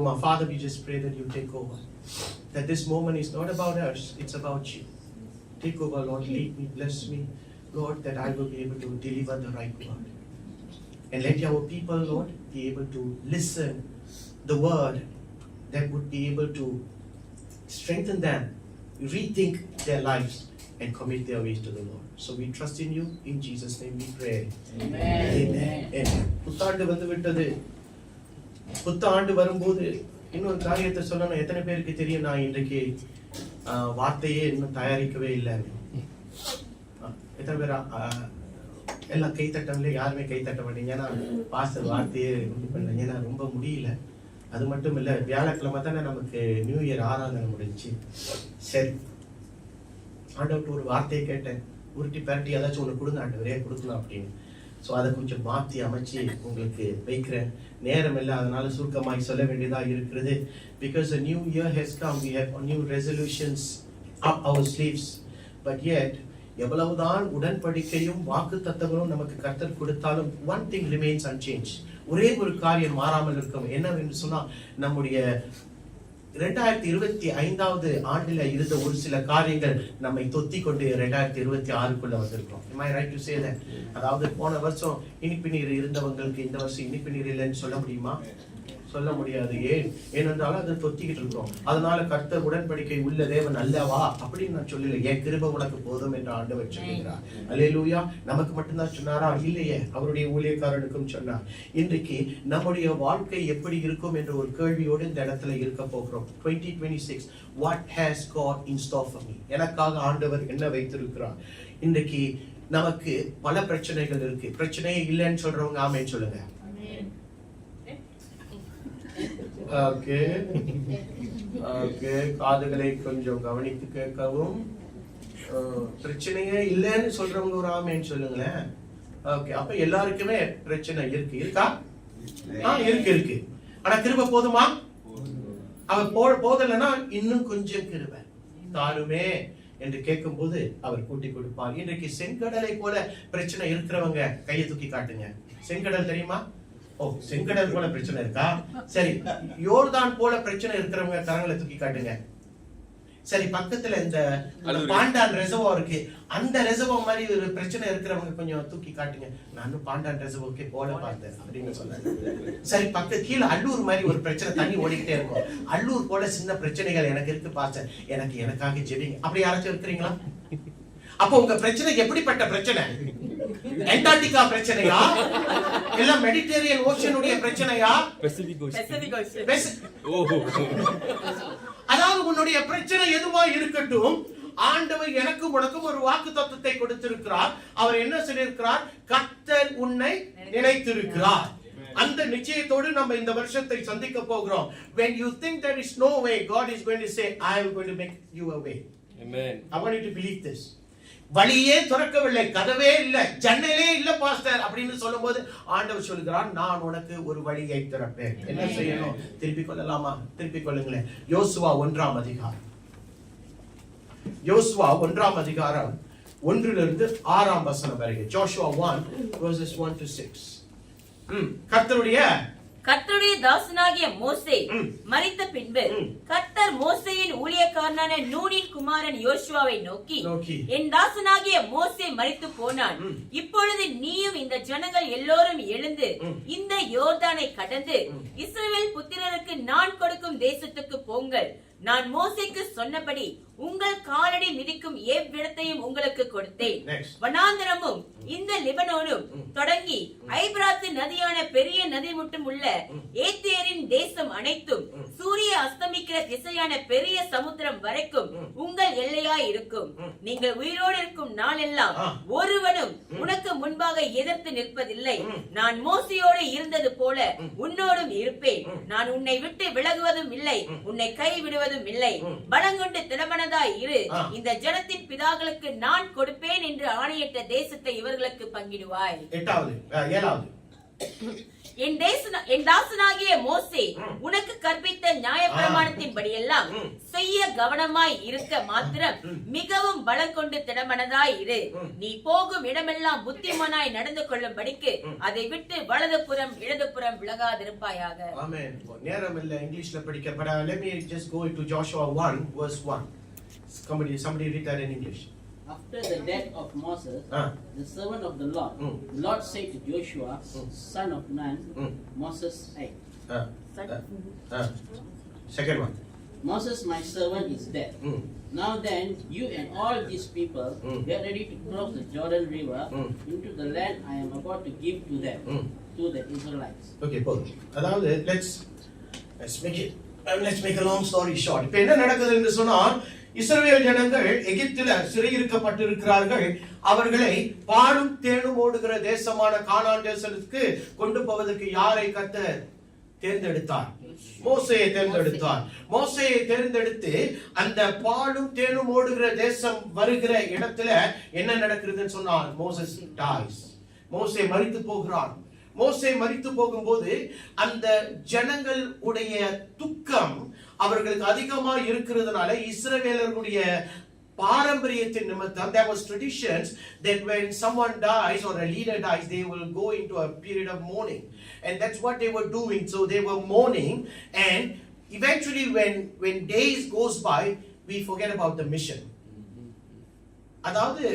my Father, we just pray that you take over. That this moment is not about us, it's about you. Take over, Lord. Lead me, bless me, Lord, that I will be able to deliver the right word. And let our people, Lord, be able to listen the word that would be able to strengthen them, rethink their lives, and commit their ways to the Lord. So we trust in you. In Jesus' name we pray. Amen. Amen. புத்தாண்டு வந்து விட்டது. புத்தாண்டு வரும்போது இன்னொரு காரியத்தை சொல்லணும். எத்தனை பேருக்கு தெரியும் நான் இன்றைக்கு வார்த்தையே இன்னும் தயாரிக்கவே இல்லை. எத்தனை பேர் எல்லாம் கை தட்டவில்லை? யாருமே கை தட்ட மாட்டீங்க. ஏன்னா பாஸ்டர் வார்த்தையே ஒன்றும் பண்ணல. ஏன்னா ரொம்ப முடியல. அது மட்டும் இல்லை, வியாழக்கிழமை தானே நமக்கு நியூ இயர் ஆராதனை முடிஞ்சு. சரி, ஆண்டவர்கிட்ட ஒரு வார்த்தையை கேட்டேன். உருட்டி பரட்டி ஏதாச்சும் ஒன்று கொடுங்க ஆண்டவரே, கொடுக்கலாம் அப்படின்னு. ஸோ அதை கொஞ்சம் மாற்றி அமைச்சு உங்களுக்கு வைக்கிறேன். நேரம் இல்லை, அதனால சுருக்கமாய் சொல்ல வேண்டியதாக இருக்கிறது. Because a new year has come, we have new resolutions up our sleeves. But yet, எவ்வளவுதான் உடன்படிக்கையும் வாக்கு தத்தங்களும் நமக்கு கர்த்தர் கொடுத்தாலும் one thing remains unchanged. ஒரே ஒரு காரியம் மாறாமல் இருக்கும். என்னவென்று சொன்னா, நம்முடைய 2025வது ஆண்டில இருந்த ஒரு சில காரியங்கள் நம்மை தொத்தி கொண்டு 2026க்குள்ள வந்திருக்கோம். Am I right to say that? அதாவது போன வருஷம் இனிப்பு நீர் இருந்தவங்களுக்கு இந்த வருஷம் இனிப்பு நீர் இல்லைன்னு சொல்ல முடியுமா? சொல்ல முடியாது. ஏனென்றாலும் அதை தொத்திக்கிட்டு இருக்கோம். அதனால கர்த்தர் உடன்படிக்கை உள்ள தேவன் அல்லவா அப்படின்னு நான் சொல்லல. என் கிருபை உனக்கு போதும் என்று ஆண்டவர் சொல்கிறார். அல்லேலூயா. நமக்கு மட்டும்தான் சொன்னாரா? இல்லையே, அவருடைய ஊழியக்காரனுக்கும் சொன்னார். இன்றைக்கு நம்முடைய வாழ்க்கை எப்படி இருக்கும் என்ற ஒரு கேள்வியோடு இந்த இடத்துல இருக்க போகிறோம். 2026 what has God in store for me? எனக்காக ஆண்டவர் என்ன வைத்திருக்கிறார்? இன்றைக்கு நமக்கு பல பிரச்சனைகள் இருக்கு. பிரச்சனையே இல்லைன்னு சொல்றவங்க ஆமென் சொல்லுங்க. ஓகே, காதுகளை கொஞ்சம் கவனித்து கேட்கவும். பிரச்சனையே இல்லைன்னு சொல்றவங்க ஒரு ஆமேன்னு சொல்லுங்களேன். ஓகே, அப்ப எல்லாருக்குமே பிரச்சனை இருக்கா? இருக்கு. ஆனா கிருபை போதுமா? அவர் போதலைன்னா இன்னும் கொஞ்சம் கிருபை தாருமே என்று கேட்கும் போது அவர் கூட்டி கொடுப்பார். இன்றைக்கு செங்கடலை போல பிரச்சனை இருக்கிறவங்க கையை தூக்கி காட்டுங்க. செங்கடல் தெரியுமா? செங்கடல் போல பிரச்சனை இருக்கா? சரி, யோர்தான் போல பிரச்சனை இருக்கிறவங்க கரங்களை தூக்கி காட்டுங்க. சரி, பக்கத்துல இந்த பாண்டான் ரெசர்வா இருக்கு, அந்த ரெசர்வா மாதிரி ஒரு பிரச்சனை இருக்கிறவங்க கொஞ்சம் தூக்கி காட்டுங்க. நானும் பாண்டான் ரெசர்வோக்கே போல பார்த்தேன் அப்படின்னு சொன்னாங்க. சரி, கீழே அல்லூர் மாதிரி ஒரு பிரச்சனை தண்ணி ஓடிக்கிட்டே இருக்கும். அல்லூர் போல சின்ன பிரச்சனைகள் எனக்கு இருக்கு பாஸ்டர், எனக்காக ஜெபிங்க. அப்படி யாராச்சும் இருக்கிறீங்களா? அப்போ உங்க பிரச்சனை எப்படிப்பட்ட பிரச்சனை? அண்டார்டிகா பிரச்சனையா? இல்ல மெடிட்டரேனியன் ஓஷனுடைய பிரச்சனையா? அதாவது உன்னுடைய பிரச்சனை எதுவா இருக்கட்டும், ஆண்டவர் எனக்கும் உனக்கும் ஒரு வாக்குத்தத்தத்தை கொடுத்திருக்கிறார். அவர் என்ன சொல்லியிருக்கிறார்? கர்த்தர் உன்னை நினைத்திருக்கிறார். அந்த நிச்சயத்தோடு நம்ம இந்த வருஷத்தை சந்திக்க போகிறோம். When you think there is no way, God is going to say, I am going to make you a way. Amen. I want you to believe this. வழியே திறக்கவில்லை, கதவே இல்ல, ஜன்னலே இல்ல பாஸ்டர் அப்படின்னு சொல்லும்போது ஆண்டவர் சொல்கிறார், நான் உனக்கு ஒரு வழியை திறப்பேன். என்ன செய்யணும்? திருப்பிக் கொள்ளலாமா? திருப்பிக் கொள்ளுங்களேன். யோசுவா 1ஆம் அதிகாரம். யோசுவா 1ஆம் அதிகாரம் 1லிருந்து 6ஆம் வசனம் வரை. Joshua 1 verses 1 to 6. கர்த்தருடைய தாசனாகிய மோசே மரித்த பின்பு கர்த்தர் மோசேயின் ஊழியக்காரனான நூனின் குமாரன் யோசுவாவை நோக்கி, என் தாசனாகிய மோசே மரித்து போனான். இப்பொழுது நீயும் இந்த ஜனங்கள் எல்லோரும் எழுந்து இந்த யோர்தானை கடந்து இஸ்ரவேல் புத்திரருக்கு நான் கொடுக்கும் தேசத்துக்கு போங்கள். நான் மோசேக்கு சொன்னபடி உங்கள் காலடி மிதிக்கும் எவ்விடத்தையும் உங்களுக்கு கொடுத்தேன். வனாந்தரமும் இந்த லிபனோனும் தொடங்கி ஐபிராத்து நதியான பெரிய நதி மட்டும் உள்ள ஏத்தியரின் தேசம் அனைத்தும் சூரிய அஸ்தமிக்கிற திசையான பெரிய சமுத்திரம் வரைக்கும் உங்கள் எல்லையாய் இருக்கும். நீங்கள் உயிரோடு இருக்கும் நாளெல்லாம் ஒருவனும் உனக்கு முன்பாக எதிர்த்து நிற்பதில்லை. நான் மோசேயோடு இருந்தது போல உன்னோடும் இருப்பேன். நான் உன்னை விட்டு விலகுவதும் இல்லை, உன்னை கைவிடுவதும் இல்லை. பலங்கொண்டு திடமனதாய் இரு. இந்த ஜனத்தின் பிதாக்களுக்கு நான் கொடுப்பேன் என்று ஆணையிட்ட தேசத்தை இவர்களுக்கு பங்கிடுவாய். 7வது, என் தாசனாகிய மோசே உனக்கு கற்பித்த நியாயப்பிரமாணத்தின்படியெல்லாம் செய்ய கவனமாய் இருக்க மாத்திரம் மிகவும் பலம் கொண்டு திடமனதாய் இரு. நீ போகும் இடமெல்லாம் புத்திமானாய் நடந்து கொள்ளும்படிக்கு அதை விட்டு வலதுபுறம் இடதுபுறம் விலகாதிருப்பாயாக. ஆமென். நேரம் இல்ல இங்கிலீஷ்ல படிக்க. But let me just go into Joshua 1 verse 1. Somebody read that in English. After the death of Moses, the servant of the Lord said to Joshua, son of Nun, Moses' height. Second one. Moses, my servant, is dead. Now then, you and all these people get ready to cross the Jordan River into the land I am about to give to them, to the Israelites. Okay, போதும். அதாவது let's make a long story short. இப்போ என்ன நடக்குது என்று சொன்னால், இஸ்ரவேல் ஜனங்கள் எகிப்தில சிறையிருக்கப்பட்டிருக்கிறார்கள். அவர்களை பாலும் தேனும் ஓடுகிற தேசமான கானான் தேசத்துக்கு கொண்டு போவதற்கு யாரை கர்த்தர் தேர்ந்தெடுத்தார்? மோசேயை தேர்ந்தெடுத்தார். மோசேயை தேர்ந்தெடுத்து அந்த பாலும் தேனும் ஓடுகிற தேசம் வருகிற இடத்துல என்ன நடக்கிறதுன்னு சொன்னால், மோசஸ் dies. மோசே மரித்து போகிறான். மோசே மரித்து போகும்போது அந்த ஜனங்கள் உடைய துக்கம் அவர்களுக்கு அதிகமா இருக்கிறதுனால இஸ்ரவேலர்களுடைய பாரம்பரியத்தின் நிமித்தம் there was traditions that when someone dies or a leader dies they will go into a period of mourning, and that's what they were doing. So they were mourning, and eventually when days goes by we forget about the mission. அதாவது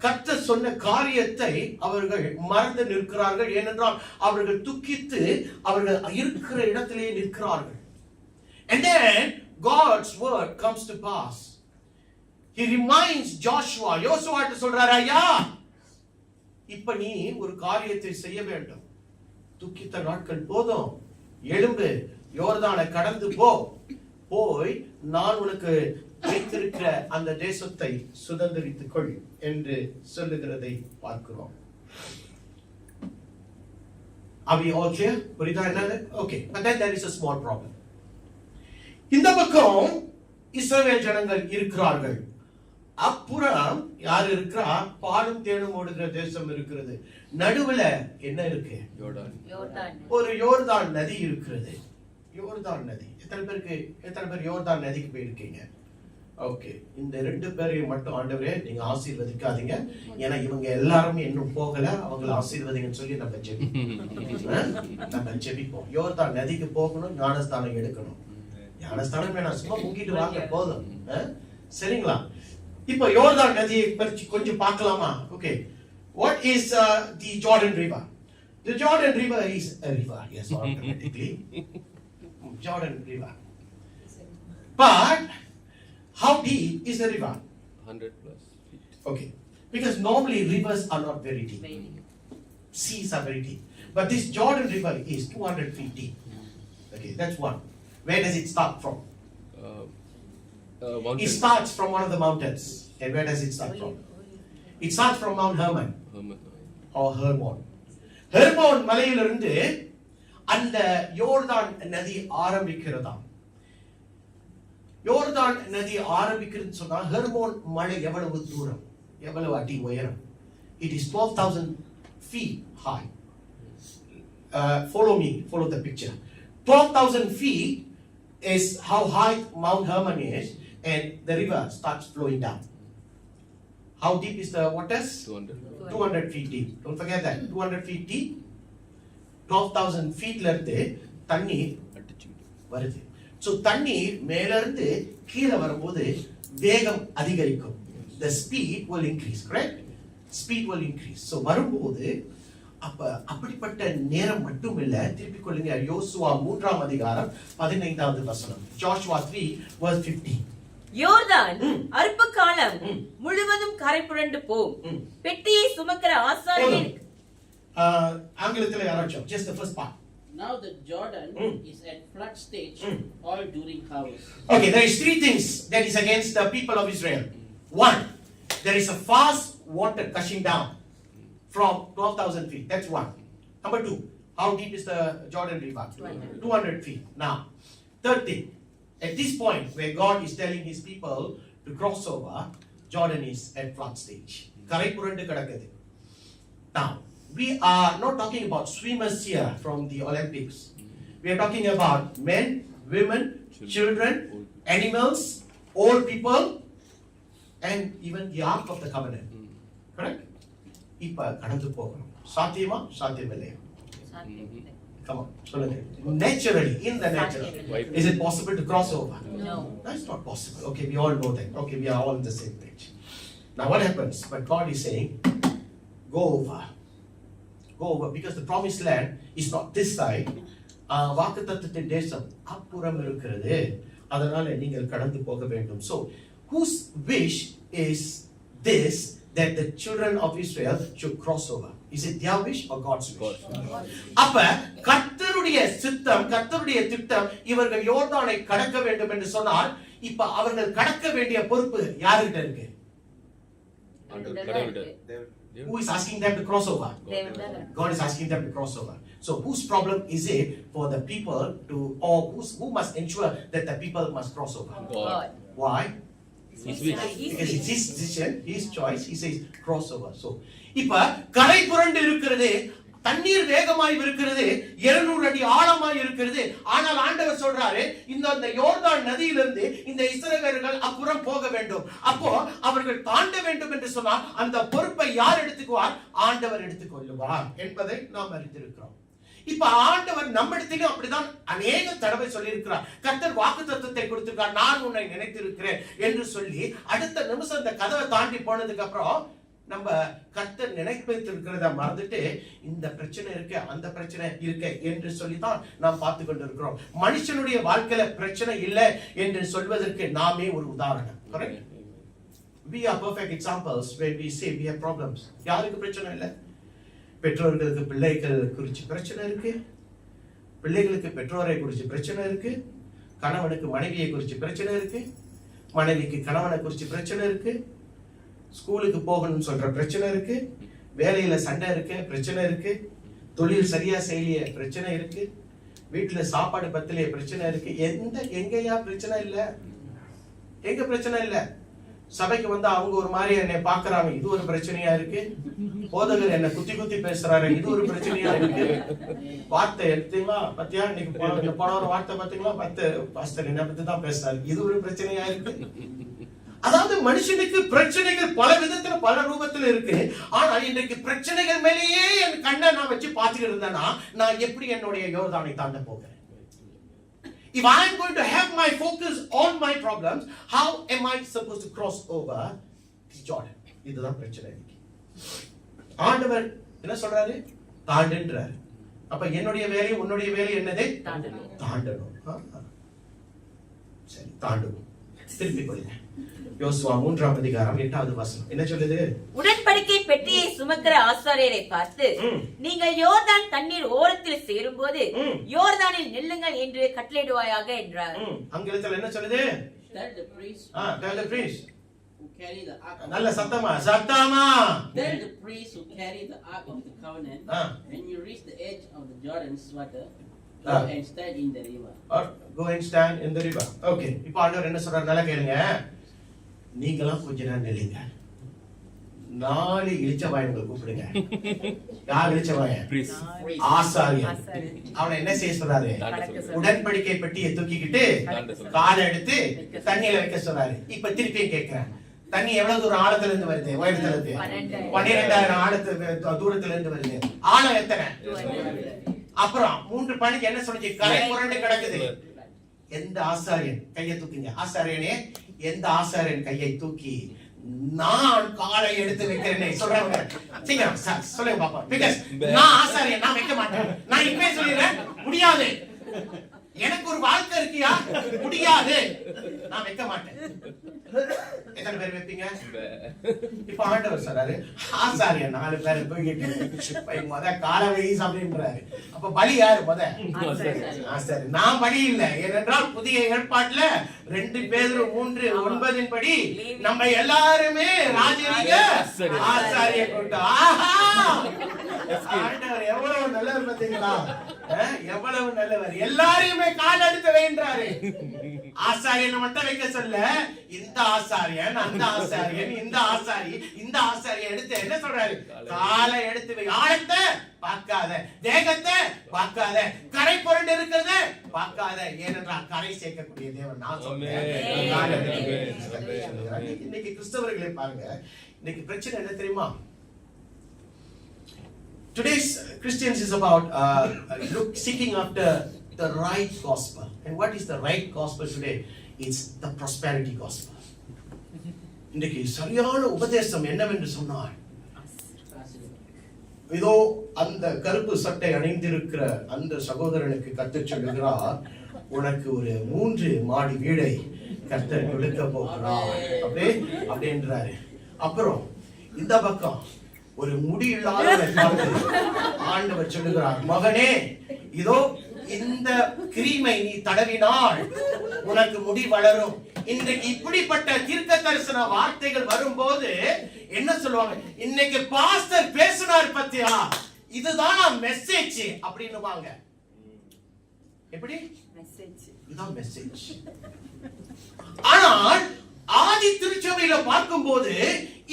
கர்த்தர் சொன்ன காரியத்தை அவர்கள் மறந்து நிற்கிறார்கள். ஏனென்றால் அவர்கள் துக்கித்து அவர்கள் இருக்கிற இடத்திலே நிற்கிறார்கள். And then God's word comes to pass. He reminds Joshua. யோசுவா சொல்றாரு, ஐயா இப்ப நீ ஒரு காரியத்தை செய்ய வேண்டும். துக்கித்த நாட்கள் போதும், எழும்பு, யோர்தானை கடந்து போய் நான் உனக்கு வைத்திருக்கிற அந்த தேசத்தை சுதந்தரித்துக் கொள் என்று சொல்லுகிறதை பார்க்கிறோம். Are we all clear? புரியுதா என்ன? Okay, but then there is a small problem. இந்த பக்கம் இஸ்ரவேல் ஜனங்கள் இருக்கிறார்கள். அப்புறம் யார் இருக்கிறா? பாலும் தேனும் ஓடுகிற தேசம் இருக்கிறது. நடுவுல என்ன இருக்கு? ஒரு யோர்தான் நதி இருக்கிறது. யோர்தான் நதி. எத்தனை பேர் யோர்தான் நதிக்கு போயிருக்கீங்க? ஓகே, இந்த ரெண்டு பேரையும் மட்டும் ஆண்டவரே நீங்க ஆசீர்வதிக்காதீங்க, ஏன்னா இவங்க எல்லாரும் இன்னும் போகல, அவங்களை ஆசீர்வதிங்கன்னு சொல்லி நம்ம ஜெபிப்போம். யோர்தான் நதிக்கு போகணும், ஞானஸ்தானம் எடுக்கணும். ஞானஸ்தானம் வேணாம், சும்மா முங்கிட்டு வாங்க போதும். சரிங்களா? இப்போ யோர்தான் நதியை பற்றி கொஞ்சம் பார்க்கலாமா? Okay, what is the Jordan River? The Jordan River is a river, yes, automatically. Jordan River. But how deep is the river? 100 plus feet. Okay, because normally rivers are not very deep. Seas are very deep. But this Jordan River is 200 feet deep. Okay, that's one. Where does it start from? It starts from one of the mountains. And where does it start from? It starts from Mount Hermon. Or Hermon. Hermon மலையிலிருந்து அந்த யோர்தான் நதி ஆரம்பிக்கிறதா. யோர்தான் நதி ஆரம்பிக்கிறது சொன்னா Hermon மலை எவ்வளவு தூரம், எவ்வளவு அடி உயரம்? It is 12,000 feet high. Follow the picture. 12,000 feet is how high Mount Hermon is, and the river starts flowing down. How deep is the waters? 200 feet deep. Don't forget that. 200 feet deep. 12,000 feetல இருந்து தண்ணீர் வருது. So தண்ணீர் மேல இருந்து கீழே வரும்போது வேகம் அதிகரிக்கும். The speed will increase, correct? Speed will increase. So வரும்போது அப்படிப்பட்ட நேரம் மட்டும் இல்ல, திருப்பிக் கொள்ளுங்க யோசுவா 3ஆம் அதிகாரம் 15வது வசனம். Joshua 3 verse 15. யோர்தான் அற்ப காலம் முழுவதும் கரை புரண்டு போம். பெட்டியை சுமக்கிற ஆசாரியன் ஆங்கிலத்தில் யாராச்சும் just the first part. Now the Jordan is at flood stage all during harvest. Okay, there is three things that is against the people of Israel. One, there is a fast water gushing down from 12,000 feet. That's one. Number two, how deep is the Jordan River? 200 feet. Now, third thing, at this point where God is telling his people to cross over, Jordan is at flood stage. Karai purandu kadakkudu. Now, we are not talking about swimmers here from the Olympics. We are talking about men, women, children, animals, old people, and even the ark of the covenant. Correct? இப்ப கடந்து போகணும். சாத்தியமா சாத்தியமில்லையா? Come on, சொல்லுங்க. Naturally, in the natural, is it possible to cross over? No. That's not possible. Okay, we all know that. Okay, we are all on the same page. Now what happens? But God is saying, go over. Go over, because the promised land is not this side. வாக்குத்தத்தத்தின் தேசம் அப்புறம் இருக்கிறது. அதனால நீங்கள் கடந்து போக வேண்டும். So, whose wish is this, that the children of Israel should cross over? Is it their wish or God's wish? அப்ப கர்த்தருடைய சித்தம், கர்த்தருடைய திட்டம் இவர்கள் யோர்தானை கடக்க வேண்டும் என்று சொன்னால், இப்ப அவர்கள் கடக்க வேண்டிய பொறுப்பு யார்கிட்ட இருக்கு? Who is asking them to cross over? God is asking them to cross over. So whose problem is it for the people to, or who must ensure that the people must cross over? God. Why? His Because it's his decision, his choice. He says cross over. So இப்ப கரை புரண்டு இருக்கிறது, தண்ணீர் வேகமாய் இருக்கிறது, 200 அடி ஆழமாய் இருக்கிறது. ஆனால் ஆண்டவர் சொல்றாரு, இந்த யோர்தான் நதியிலிருந்து இந்த இஸ்ரவேலர்கள் அப்புறம் போக வேண்டும். அப்போ அவர்கள் தாண்ட வேண்டும் என்று சொன்னால் அந்த பொறுப்பை யார் எடுத்துக்குவார்? ஆண்டவர் எடுத்துக்கொள்ளுவார் என்பதை நாம் அறிந்திருக்கிறோம். இப்ப ஆண்டவர் நம்மிடத்திலும் அப்படிதான் அநேக தடவை சொல்லி இருக்கிறார். கர்த்தர் வாக்குத்தத்தத்தை கொடுத்திருக்கார், நான் உன்னை நினைத்திருக்கிறேன் என்று சொல்லி அடுத்த நிமிஷம் இந்த கதவை தாண்டி போனதுக்கு அப்புறம் நம்ம கர்த்தர் நினைப்பிருக்கிறத மறந்துட்டு இந்த பிரச்சனை இருக்கு, அந்த பிரச்சனை இருக்கு என்று சொல்லித்தான் நாம் பார்த்து கொண்டிருக்கிறோம். மனுஷனுடைய வாழ்க்கையில பிரச்சனை இல்லை என்று சொல்வதற்கு நாமே ஒரு உதாரணம். Correct? We are perfect examples when we say we have problems. யாருக்கு பிரச்சனை இல்லை? பெற்றோர்களுக்கு பிள்ளைகள் குறித்து பிரச்சனை இருக்கு, பிள்ளைகளுக்கு பெற்றோரை குறித்து பிரச்சனை இருக்கு, கணவனுக்கு மனைவியை குறித்து பிரச்சனை இருக்கு, மனைவிக்கு கணவனை குறித்து பிரச்சனை இருக்கு, ஸ்கூலுக்கு போகணும்னு சொல்ற பிரச்சனை இருக்கு, வேலையில சண்டை இருக்கு, பிரச்சனை இருக்கு, தொழில் சரியா செய்யலைய பிரச்சனை இருக்கு, வீட்டுல சாப்பாடு பத்திலே பிரச்சனை இருக்கு. எங்கயா பிரச்சனை இல்ல? எங்க பிரச்சனை இல்ல? சபைக்கு வந்து அவங்க ஒரு மாதிரி என்னை பாக்குறாங்க, இது ஒரு பிரச்சனையா இருக்கு. போதகர் என்ன குத்தி குத்தி பேசுறாரு, இது ஒரு பிரச்சனையா இருக்கு. வார்த்தை எடுத்தீங்களா பத்தியா, இன்னைக்கு போன ஒரு வார்த்தை பாத்தீங்களா, 10 பாஸ்டர் என்ன பத்தி தான் பேசுறாரு, இது ஒரு பிரச்சனையா இருக்கு. அதாவது மனுஷனுக்கு பிரச்சனைகள் பல விதத்துல பல ரூபத்துல இருக்கு. ஆனா இன்றைக்கு பிரச்சனைகள் மேலேயே என் கண்ணை நான் வச்சு பார்த்துக்கிட்டு இருந்தேன்னா நான் எப்படி என்னுடைய யோர்தானை தாண்ட போகிறேன்? If I am going to have my focus on my problems, how am I supposed to cross over Jordan? இதுதான் பிரச்சனை. ஆண்டவர் என்ன சொல்றாரு? தாண்டுன்றாரு. அப்ப என்னுடைய வேலை உன்னுடைய வேலை என்னது? தாண்டணும். சரி, தாண்டுவோம். திருப்பி கொள்ளுங்க. யோசுவா 3ஆம் அதிகாரம் 8வது வசனம் என்ன சொல்லுது? உடன்படிக்கை பெட்டியை சுமக்கிற ஆசாரியரை பார்த்து, நீங்கள் யோர்தான் தண்ணீர் ஓரத்தில் சேரும்போது யோர்தானில் நில்லுங்கள் என்று கட்டளையிடுவாயாக என்றார். ஆங்கிலத்தில் என்ன சொல்லுது? Tell the priest who carry the ark. நல்ல சத்தமா சத்தமா. Tell the priest who carry the ark of the covenant, when you reach the edge of the Jordan's water, go and stand in the river. Or go and stand in the river. Okay. இப்போ ஆண்டவர் என்ன சொல்றாரு? நல்லா கேளுங்க. நீங்களாம் கொஞ்ச நேரம் நில்லுங்க. 4 இளிச்சவாயங்களை கூப்பிடுங்க. யார் இளிச்சவாயன்? ஆசாரியன். அவனை என்ன செய்ய சொல்றாரு? உடன்படிக்கை பெட்டியை தூக்கிக்கிட்டு காலை எடுத்து தண்ணியில வைக்க சொல்றாரு. இப்ப திருப்பி கேட்கிறேன், தண்ணி எவ்வளவு தூரம் ஆழத்துல இருந்து வருது? உயரத்துல இருந்து 12,000 ஆழத்து தூரத்துல இருந்து வருது. ஆழம் எத்தனை? அப்புறம் 3 பணிக்கு என்ன சொல்லுச்சு? கரை புரண்டு கிடக்குது. எந்த ஆசாரியன் கையை தூக்குங்க? ஆசாரியனே, எந்த ஆசாரியன் கையை தூக்கி நான் காலை எடுத்து வைக்கிறேன் சொல்றாங்க. சீக்கிரம் சொல்லுங்க பாப்பா. பிகாஸ் நான் ஆசாரியன், நான் வைக்க மாட்டேன். நான் இப்பவே சொல்லிடுறேன், முடியாது. எனக்கு ஒரு வாழ்க்கை இருக்கியா? முடியாது, நான் வைக்க மாட்டேன். எத்தனை பேர் வைப்பீங்க? இப்ப ஆண்டவர் சொல்றாரு, ஆசாரியன் 4 பேர் தூக்கிட்டு முத காலை வை அப்படின்றாரு. அப்ப பலி யாரு? முத ஆசாரி. நான் பலி இல்லை. ஏனென்றால் புதிய ஏற்பாட்டுல 2 பேதுரு 3:9 படி நம்ம எல்லாருமே ராஜரீக ஆசாரிய கூட்டம். ஆண்டவர் எவ்வளவு நல்லவர் பார்த்தீங்களா? எவ்வளவு நல்லவர். எல்லாரையுமே கால் எடுத்து வைன்றாரு. ஆசாரியனை மட்டும் வைக்க சொல்ல, இந்த ஆசாரியன், அந்த ஆசாரியன், இந்த ஆசாரி, இந்த ஆசாரியன் எடுத்து என்ன சொல்றாரு? காலை எடுத்து வை. ஆழத்தை பார்க்காத, தேகத்தை பார்க்காத, கரை புரண்டு இருக்கிறத பார்க்காத. ஏனென்றால் கரை சேர்க்கக்கூடிய தேவன் நான் சொல்றேன். இன்னைக்கு கிறிஸ்தவர்களை பாருங்க, இன்னைக்கு பிரச்சனை என்ன தெரியுமா? Today's Christians is about seeking after the right gospel. And what is the right gospel today? It's the prosperity gospel. இன்னைக்கு சரியான உபதேசம் என்னவென்று சொன்னார், இதோ அந்த கருப்பு சட்டை அணிந்திருக்கிற அந்த சகோதரனுக்கு கர்த்தர் சொல்லுகிறார், உனக்கு ஒரு 3 மாடி வீடை கர்த்தர் கொடுக்க போகிறார் அப்படின்றாரு. அப்புறம் இந்த பக்கம் ஒரு முடி இல்லாதவரை பார்த்து ஆண்டவர் சொல்லுகிறார், மகனே இதோ இந்த கிரீமை நீ தடவினால் உனக்கு முடி வளரும். இன்றைக்கு இப்படிப்பட்ட தீர்க்க தரிசன வார்த்தைகள் வரும்போது என்ன சொல்லுவாங்க? இன்னைக்கு பாஸ்டர் பேசினார் பத்தியா, இதுதான் மெசேஜ் அப்படின்னுவாங்க. எப்படி மெசேஜ்? இதுதான் மெசேஜ். ஆனால் ஆதி திருச்சபையில பார்க்கும்போது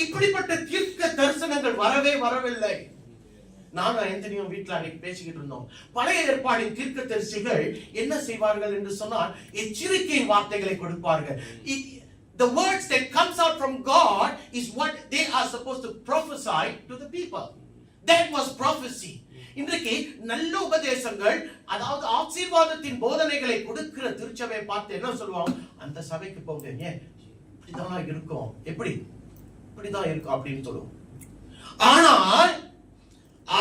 இப்படிப்பட்ட தீர்க்க தரிசனங்கள் வரவில்லை. நானும் ஆண்டனியும் வீட்டுல அன்னைக்கு பேசிக்கிட்டு இருந்தோம். பழைய ஏற்பாடின் தீர்க்க தரிசிகள் என்ன செய்வார்கள் என்று சொன்னால், எச்சரிக்கை வார்த்தைகளை கொடுப்பார்கள். The words that comes out from God is what they are supposed to prophesy to the people. That was prophecy. இன்றைக்கு நல்ல உபதேசங்கள், அதாவது ஆசீர்வாதத்தின் போதனைகளை கொடுக்கிற திருச்சபையை பார்த்து என்ன சொல்லுவாங்க? அந்த சபைக்கு போங்க, ஏன் இப்படிதான் இருக்கும், எப்படி இப்படிதான் இருக்கும் அப்படின்னு சொல்லுவோம். ஆனால்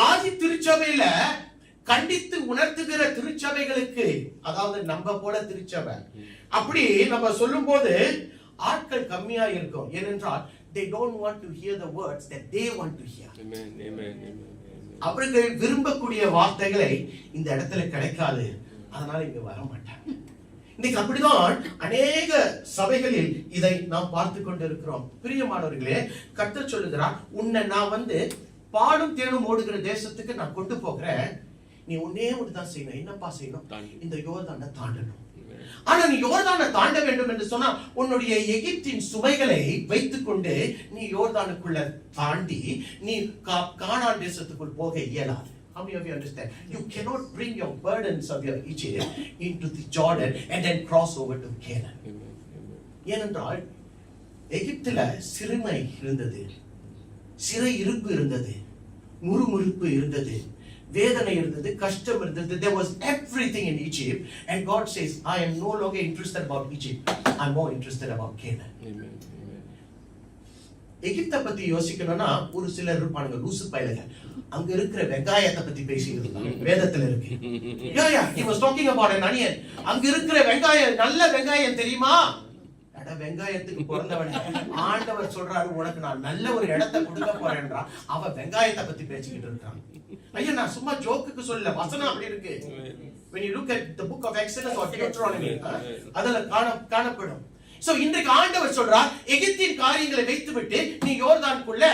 ஆதி திருச்சபையில கண்டித்து உணர்த்துகிற திருச்சபைகளுக்கு, அதாவது நம்ம போல திருச்சபை அப்படி நம்ம சொல்லும் போது ஆட்கள் கம்மியா இருக்கும். ஏனென்றால் they don't want to hear the words that they want to hear. Amen, amen, amen. அவர்கள் விரும்பக்கூடிய வார்த்தைகளை இந்த இடத்துல கிடைக்காது, அதனால இங்க வர மாட்டாங்க. இன்னைக்கு அப்படிதான் அநேக சபைகளில் இதை நாம் பார்த்து கொண்டிருக்கிறோம். பிரியமானவர்களே, கர்த்தர் சொல்லுகிறார், உன்னை நான் பாலும் தேனும் ஓடுகிற தேசத்துக்கு நான் கொண்டு போகிறேன். நீ ஒன்னே ஒன்றுதான் செய்யணும். என்னப்பா செய்யணும்? இந்த யோர்தானை தாண்டணும். ஆனா நீ யோர்தானை தாண்ட வேண்டும் என்று சொன்னா உன்னுடைய எகிப்தின் சுமைகளை வைத்துக் கொண்டு நீ யோர்தானுக்குள்ள தாண்டி நீ கானான் தேசத்துக்குள் போக இயலாது. How many of you understand? You cannot bring your burdens of your Egypt into the Jordan and then cross over to Canaan. ஏனென்றால் எகிப்தில சிறுமை இருந்தது, சிறை இருப்பு இருந்தது, முறுமுறுப்பு இருந்தது, வேதனை இருந்தது, கஷ்டம் இருந்தது. There was everything in Egypt, and God says, I am no longer interested about Egypt. I am more interested about Canaan. Amen. எகிப்தை பத்தி யோசிக்கணும்னா ஒரு சிலர் இருப்பானுங்க, லூசு பயலுங்க. அங்க இருக்கிற வெங்காயத்தை பத்தி பேசிட்டு இருந்தாங்க, வேதத்துல இருக்கு. He was talking about an onion. அங்க இருக்கிற வெங்காயம், நல்ல வெங்காயம் தெரியுமா? அட வெங்காயத்துக்கு பிறந்தவன் ஆண்டவர் சொல்றாரு, உனக்கு நான் நல்ல ஒரு இடத்தை கொடுக்க போறேன்றா. அவ வெங்காயத்தை பத்தி பேசிக்கிட்டு இருக்கான். ஐயா, நான் சும்மா ஜோக்குக்கு சொல்ல, வசனம் அப்படி இருக்கு. When you look at the book of Exodus or Deuteronomy, அதுல காணப்படும். சோ இன்றைக்கு ஆண்டவர் சொல்றார், எகிப்தின் காரியங்களை வைத்துவிட்டு நீ யோர்தானுக்குள்ள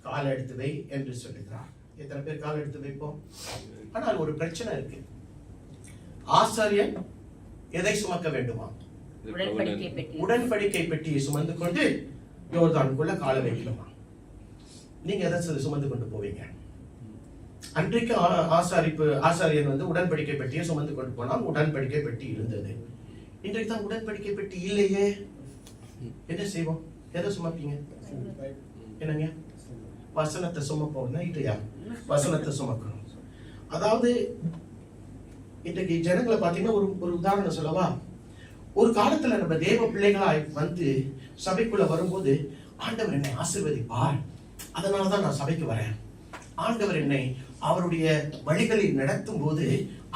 கால் எடுத்து வை என்று சொல்லுகிறார். எத்தனை பேர் கால் எடுத்து வைப்போம்? ஆனால் ஒரு பிரச்சனை இருக்கு. ஆசாரியன் எதை சுமக்க வேண்டுமா? உடன்படிக்கை பெட்டியை சுமந்து கொண்டு யோர்தானுக்குள்ள காலை வைக்கணுமா? நீங்க எதை சுமந்து கொண்டு போவீங்க? அன்றைக்கு ஆசாரியன் உடன்படிக்கை பெட்டியை சுமந்து கொண்டு போனால் உடன்படிக்கை பெட்டி இருந்தது. இன்றைக்கு தான் உடன்படிக்கை பெட்டி இல்லையே. என்ன செய்வோம்? எதை சுமப்பீங்க? என்னங்க? வசனத்தை சுமப்போம்னா இல்லையா? வசனத்தை சுமக்கணும். அதாவது இன்றைக்கு ஜனங்களை பார்த்தீங்கன்னா ஒரு உதாரணம் சொல்லவா? ஒரு காலத்துல நம்ம தேவ பிள்ளைகளாய் சபைக்குள்ள வரும்போது, ஆண்டவர் என்னை ஆசீர்வதிப்பார், அதனாலதான் நான் சபைக்கு வரேன், ஆண்டவர் என்னை அவருடைய வழிகளில் நடத்தும் போது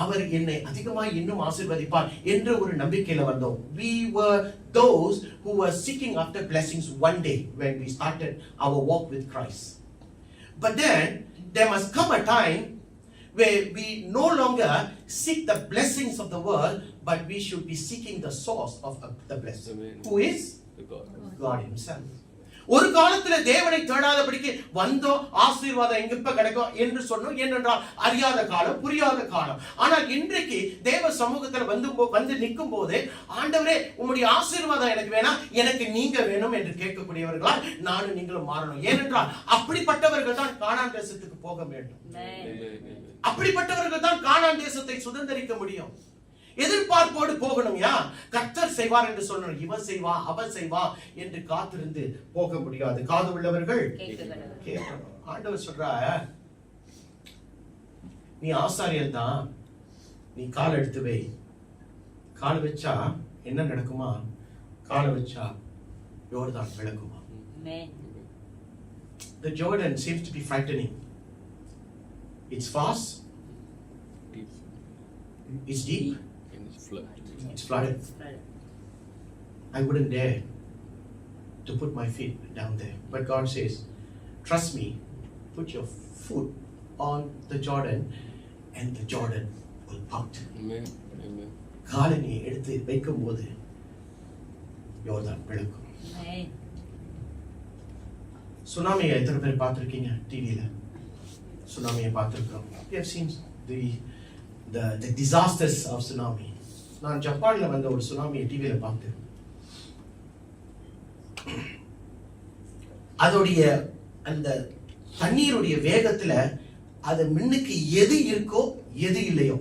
அவர் என்னை அதிகமாய் இன்னும் ஆசீர்வதிப்பார் என்ற ஒரு நம்பிக்கையில வந்தோம். We were those who were seeking after blessings one day when we started our walk with Christ. But then there must come a time where we no longer seek the blessings of the world, but we should be seeking the source of the blessing. Amen. Who is? God Himself. ஒரு காலத்துல தேவனை தேடாதபடிக்கு வந்தோம், ஆசீர்வாதம் எங்க இப்ப கிடைக்கும் என்று சொன்னோம். ஏனென்றால் அறியாத காலம், புரியாத காலம். ஆனால் இன்றைக்கு தேவ சமூகத்துல வந்து நிற்கும் போது, ஆண்டவரே உம்முடைய ஆசீர்வாதம் எனக்கு வேணாம், எனக்கு நீங்க வேணும் என்று கேட்கக்கூடியவர்களால் நானும் நீங்களும் மாறணும். ஏனென்றால் அப்படிப்பட்டவர்கள் தான் கானான் தேசத்துக்கு போக வேண்டும். அப்படிப்பட்டவர்கள் தான் கானான் தேசத்தை சுதந்தரிக்க முடியும். எதிர்பார்ப்போடு போகணும்யா. கர்த்தர் செய்வார் என்று சொல்லணும். இவன் செய்வா, அவன் செய்வா என்று காத்திருந்து போக முடியாது. காது உள்ளவர்கள் கேட்கணும். ஆண்டவர் சொல்ற, நீ ஆசாரியன் தான், நீ கால் எடுத்து வை. கால் வச்சா என்ன நடக்குமா? கால் வச்சா யோர்தான் விளக்குமா? The Jordan seems to be frightening. It's fast, it's deep, it's flooded. I wouldn't dare to put my feet down there. But God says, trust me, put your foot on the Jordan and the Jordan will part. Amen. Amen. காலை நீ எடுத்து வைக்கும் போது யோர்தான் விளக்கும். சுனாமியை எத்தனை பேர் பார்த்திருக்கீங்க? டிவியில சுனாமியை பார்த்திருக்கோம். We have seen the disasters of tsunami. நான் ஜப்பான்ல வந்த ஒரு சுனாமியை டிவியில பார்த்தேன். அதோடைய அந்த தண்ணீருடைய வேகத்துல அது மின்னுக்கு எது இருக்கோ எது இல்லையோ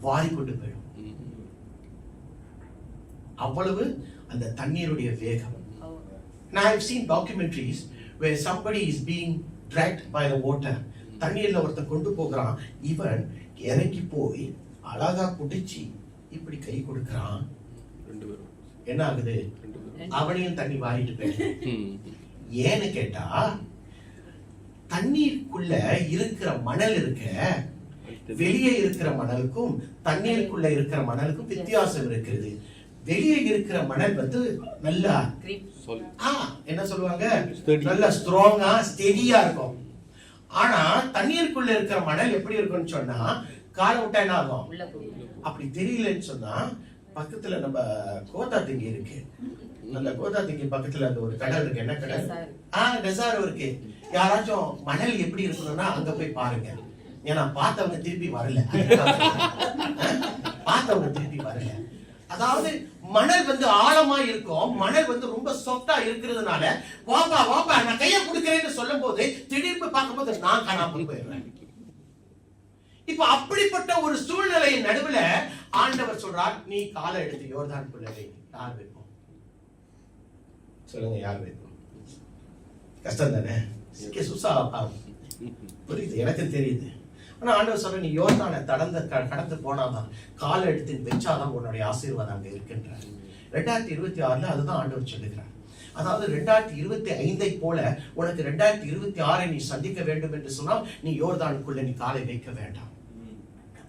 வாரி கொண்டு போயிடும். அவ்வளவு அந்த தண்ணீருடைய வேகம். Now I have seen documentaries where somebody is being dragged by the water. தண்ணீர்ல ஒருத்தன் கொண்டு போகிறான். இவன் இறங்கி போய் அழகா புடிச்சு இப்படி கை கொடுக்கிறான். என்ன ஆகுது? அவனையும் தண்ணி வாரிட்டு போயிடுது. ஏன்னு கேட்டா, தண்ணீருக்குள்ள இருக்கிற மணல் இருக்க, வெளியே இருக்கிற மணலுக்கும் தண்ணீருக்குள்ள இருக்கிற மணலுக்கும் வித்தியாசம் இருக்கிறது. வெளியே இருக்கிற மணல் வந்து நல்லா என்ன சொல்லுவாங்க, நல்ல ஸ்ட்ராங்கா ஸ்டெடியா இருக்கும். ஆனா தண்ணீருக்குள்ள இருக்கிற மணல் எப்படி இருக்கும்னு சொன்னா, காலை விட்டா என்ன ஆகும்? அப்படி தெரியலன்னு சொன்னா, பக்கத்துல நம்ம கோதாத்திங்கி இருக்கு. அந்த கோதாத்திங்கி பக்கத்துல அந்த ஒரு கடல் இருக்கு. என்ன கடல்? டெசாரோ இருக்கு. யாராச்சும் மணல் எப்படி இருக்கணும்னா அங்க போய் பாருங்க. ஏன்னா பார்த்தவங்க திருப்பி வரல. பார்த்தவங்க திருப்பி வரல. அதாவது மணல் வந்து ஆழமா இருக்கும். மணல் வந்து ரொம்ப சாஃப்டா இருக்கிறதுனால வாப்பா வாப்பா நான் கையை கொடுக்கிறேன்னு சொல்லும் போது திடீர்னு பார்க்கும்போது நான் காணாம போயிடுறேன். இப்ப அப்படிப்பட்ட ஒரு சூழ்நிலையின் நடுவுல ஆண்டவர் சொல்றார், நீ காலை எடுத்து யோர்தானுக்குள்ள வை. யார் வைப்போம்? சொல்லுங்க, யார் வைப்போம்? கஷ்டம் தானே? புரியுது, எனக்கு தெரியுது. ஆனா ஆண்டவர் சொல்ற, நீ யோர்தானை கடந்து போனாதான், காலை எடுத்து வச்சாதான் உன்னுடைய ஆசீர்வாதம் அங்க இருக்கின்றார். 2026 அதுதான் ஆண்டவர் சொல்லுகிறார். அதாவது 2025 போல உனக்கு 2026 நீ சந்திக்க வேண்டும் என்று சொன்னால் நீ யோர்தானுக்குள்ள நீ காலை வைக்க வேண்டாம்.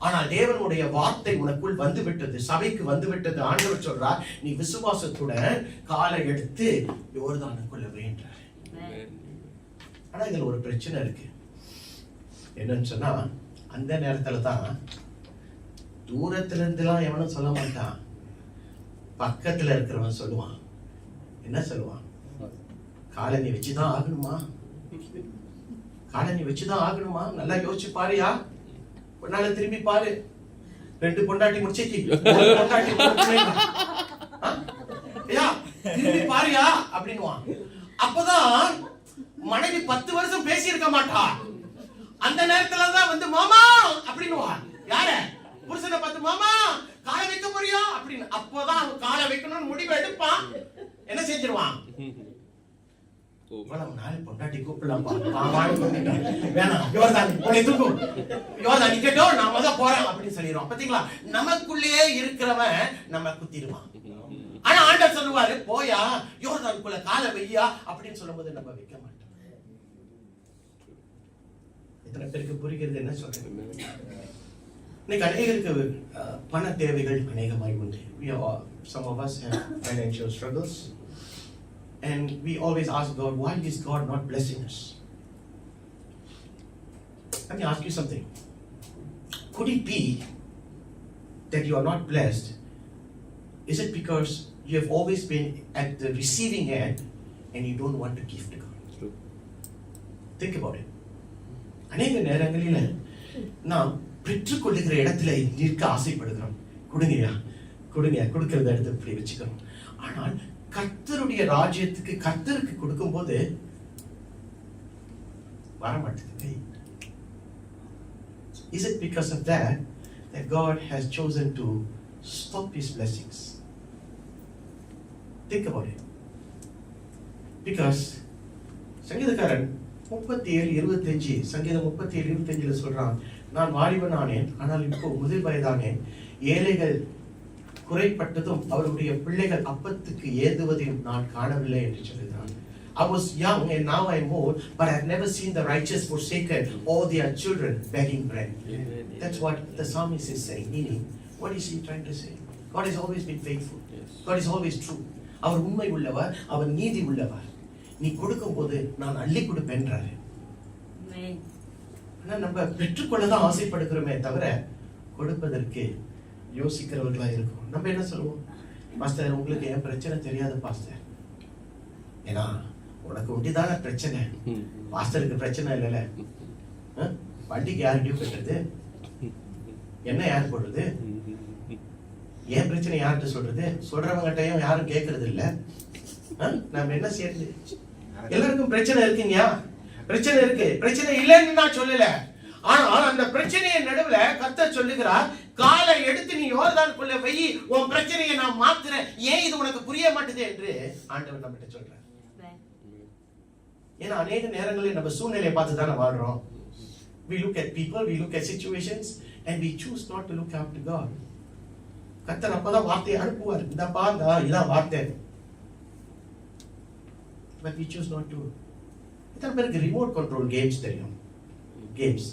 ஆனால் தேவனுடைய வார்த்தை உனக்குள் வந்து விட்டது, சபைக்கு வந்து விட்டது. ஆண்டவர் சொல்றார், நீ விசுவாசத்துடன் காலை எடுத்து யோர்தானுக்குள்ள வேண்டார். ஆனா இதுல ஒரு பிரச்சனை இருக்கு. என்னன்னு சொன்னா, அந்த நேரத்துல தான் தூரத்துல இருந்துலாம் எவனும் சொல்ல மாட்டான், பக்கத்துல இருக்கிறவன் சொல்லுவான். என்ன சொல்லுவான்? காலனி வச்சுதான் ஆகணுமா? காலனி வச்சுதான் ஆகணுமா? நல்லா யோசிச்சு பாருயா. பொண்ணால திரும்பி பாரு. 2 பொண்டாட்டி முடிச்சிச்சு, பொண்டாட்டி திரும்பி பாருயா அப்படின்னுவான். அப்பதான் மனைவி 10 வருஷம் பேசி இருக்க மாட்டா. அந்த நேரத்துலதான் வந்து மாமா அப்படின்னுவான். யார? புருஷனை பார்த்து மாமா காலை வைக்க போறியா அப்படின்னு. அப்பதான் அவன் காலை வைக்கணும்னு முடிவு எடுப்பான். என்ன செஞ்சிருவான்? பொண்டாட்டி கூப்பிடலாம்பா, வேணாம் யோர்தான் உன்னை தூக்கும், யோர்தான் நிக்கட்டும், நான் முதல் போறேன் அப்படின்னு சொல்லிடுவான். பாத்தீங்களா, நமக்குள்ளேயே இருக்கிறவன் நம்ம குத்திடுவான். ஆனா ஆண்டவர் சொல்லுவாரு, போயா யோர்தானுக்குள்ள காலை வையா அப்படின்னு சொல்லும் போது நம்ம வைக்க மாட்டோம். எத்தனை பேருக்கு புரிகிறது என்ன சொல்றேன்? இன்னைக்கு அநேகருக்கு பண தேவைகள் அநேகமாய் உண்டு. Some of us have financial struggles and we always ask God, why is God not blessing us? Let me ask you something. Could it be that you are not blessed? Is it because you have always been at the receiving end and you don't want to give to God. True. Think about it. அநேக நேரங்களில் நாம் பெற்றுக்கொள்ளுகிற இடத்துல நிற்க ஆசைப்படுகிறோம். கொடுங்கய்யா, கொடுங்க, கொடுக்கறத எடுத்து இப்படி வச்சுக்கிறோம். ஆனால் கர்த்தருடைய ராஜ்யத்துக்கு கர்த்தருக்கு கொடுக்கும் போது வர மாட்டேங்குது. Is it because of that God has chosen to stop His blessings? Think about it. Because சங்கீதக்காரன் 37:25 சங்கீதம் 37:25 சொல்றான், நான் வாலிபன் ஆனேன், ஆனால் இப்போ முதிர் வயதானேன், ஏழைகள் குறைப்பட்டதும் அவருடைய பிள்ளைகள் அப்பத்துக்கு ஏதுவதையும் நான் காணவில்லை என்று சொல்கிறான். I was young and now I'm old, but I've never seen the righteous forsaken or their children begging bread. Amen. That's what the psalmist is saying. Meaning, what is he trying to say? God has always been faithful. Yes. God is always true. அவர் உண்மை உள்ளவர், அவர் நீதி உள்ளவர். நீ கொடுக்கும் போது நான் அள்ளி கொடுப்பேன்றாரு. ஆனா நம்ம பெற்றுக்கொள்ளதான் ஆசைப்படுகிறோமே தவிர கொடுப்பதற்கு யோசிக்கிறவர்களா இருக்கும். நம்ம என்ன சொல்லுவோம்? பாஸ்டர், உங்களுக்கு என் பிரச்சனை தெரியாது பாஸ்டர். ஏன்னா உனக்கு ஒண்டிதான பிரச்சனை, பாஸ்டருக்கு பிரச்சனை இல்லைல்ல. வண்டிக்கு யார் டியூ கட்டுறது? என்ன யார் போடுறது? ஏன் பிரச்சனை யார்கிட்ட சொல்றது? சொல்றவங்ககிட்டயும் யாரும் கேட்கறது இல்ல. நம்ம என்ன செய்யறது? எல்லாருக்கும் பிரச்சனை இருக்குங்கயா, பிரச்சனை இருக்கு. பிரச்சனை இல்லைன்னு நான் சொல்லல. ஆனால் அந்த பிரச்சனையை நடுவுல கர்த்தர் சொல்லுகிறார், காலை எடுத்து நீ யோர்தானுக்குள்ள வை, உன் பிரச்சனையை நான் மாத்துறேன், ஏன் இது உனக்கு புரிய மாட்டுது என்று ஆண்டவர் நம்மகிட்ட சொல்றார். ஏன்னா அநேக நேரங்களில் நம்ம சூழ்நிலையை பார்த்து தானே வாழ்றோம். We look at people, we look at situations and we choose not to look up to God. கர்த்தர் அப்பதான் வார்த்தையை அனுப்புவார், இந்த பாருங்க இதான் வார்த்தை. But we choose not to. இத்தனை பேருக்கு ரிமோட் கண்ட்ரோல் கேம்ஸ் தெரியும். கேம்ஸ்.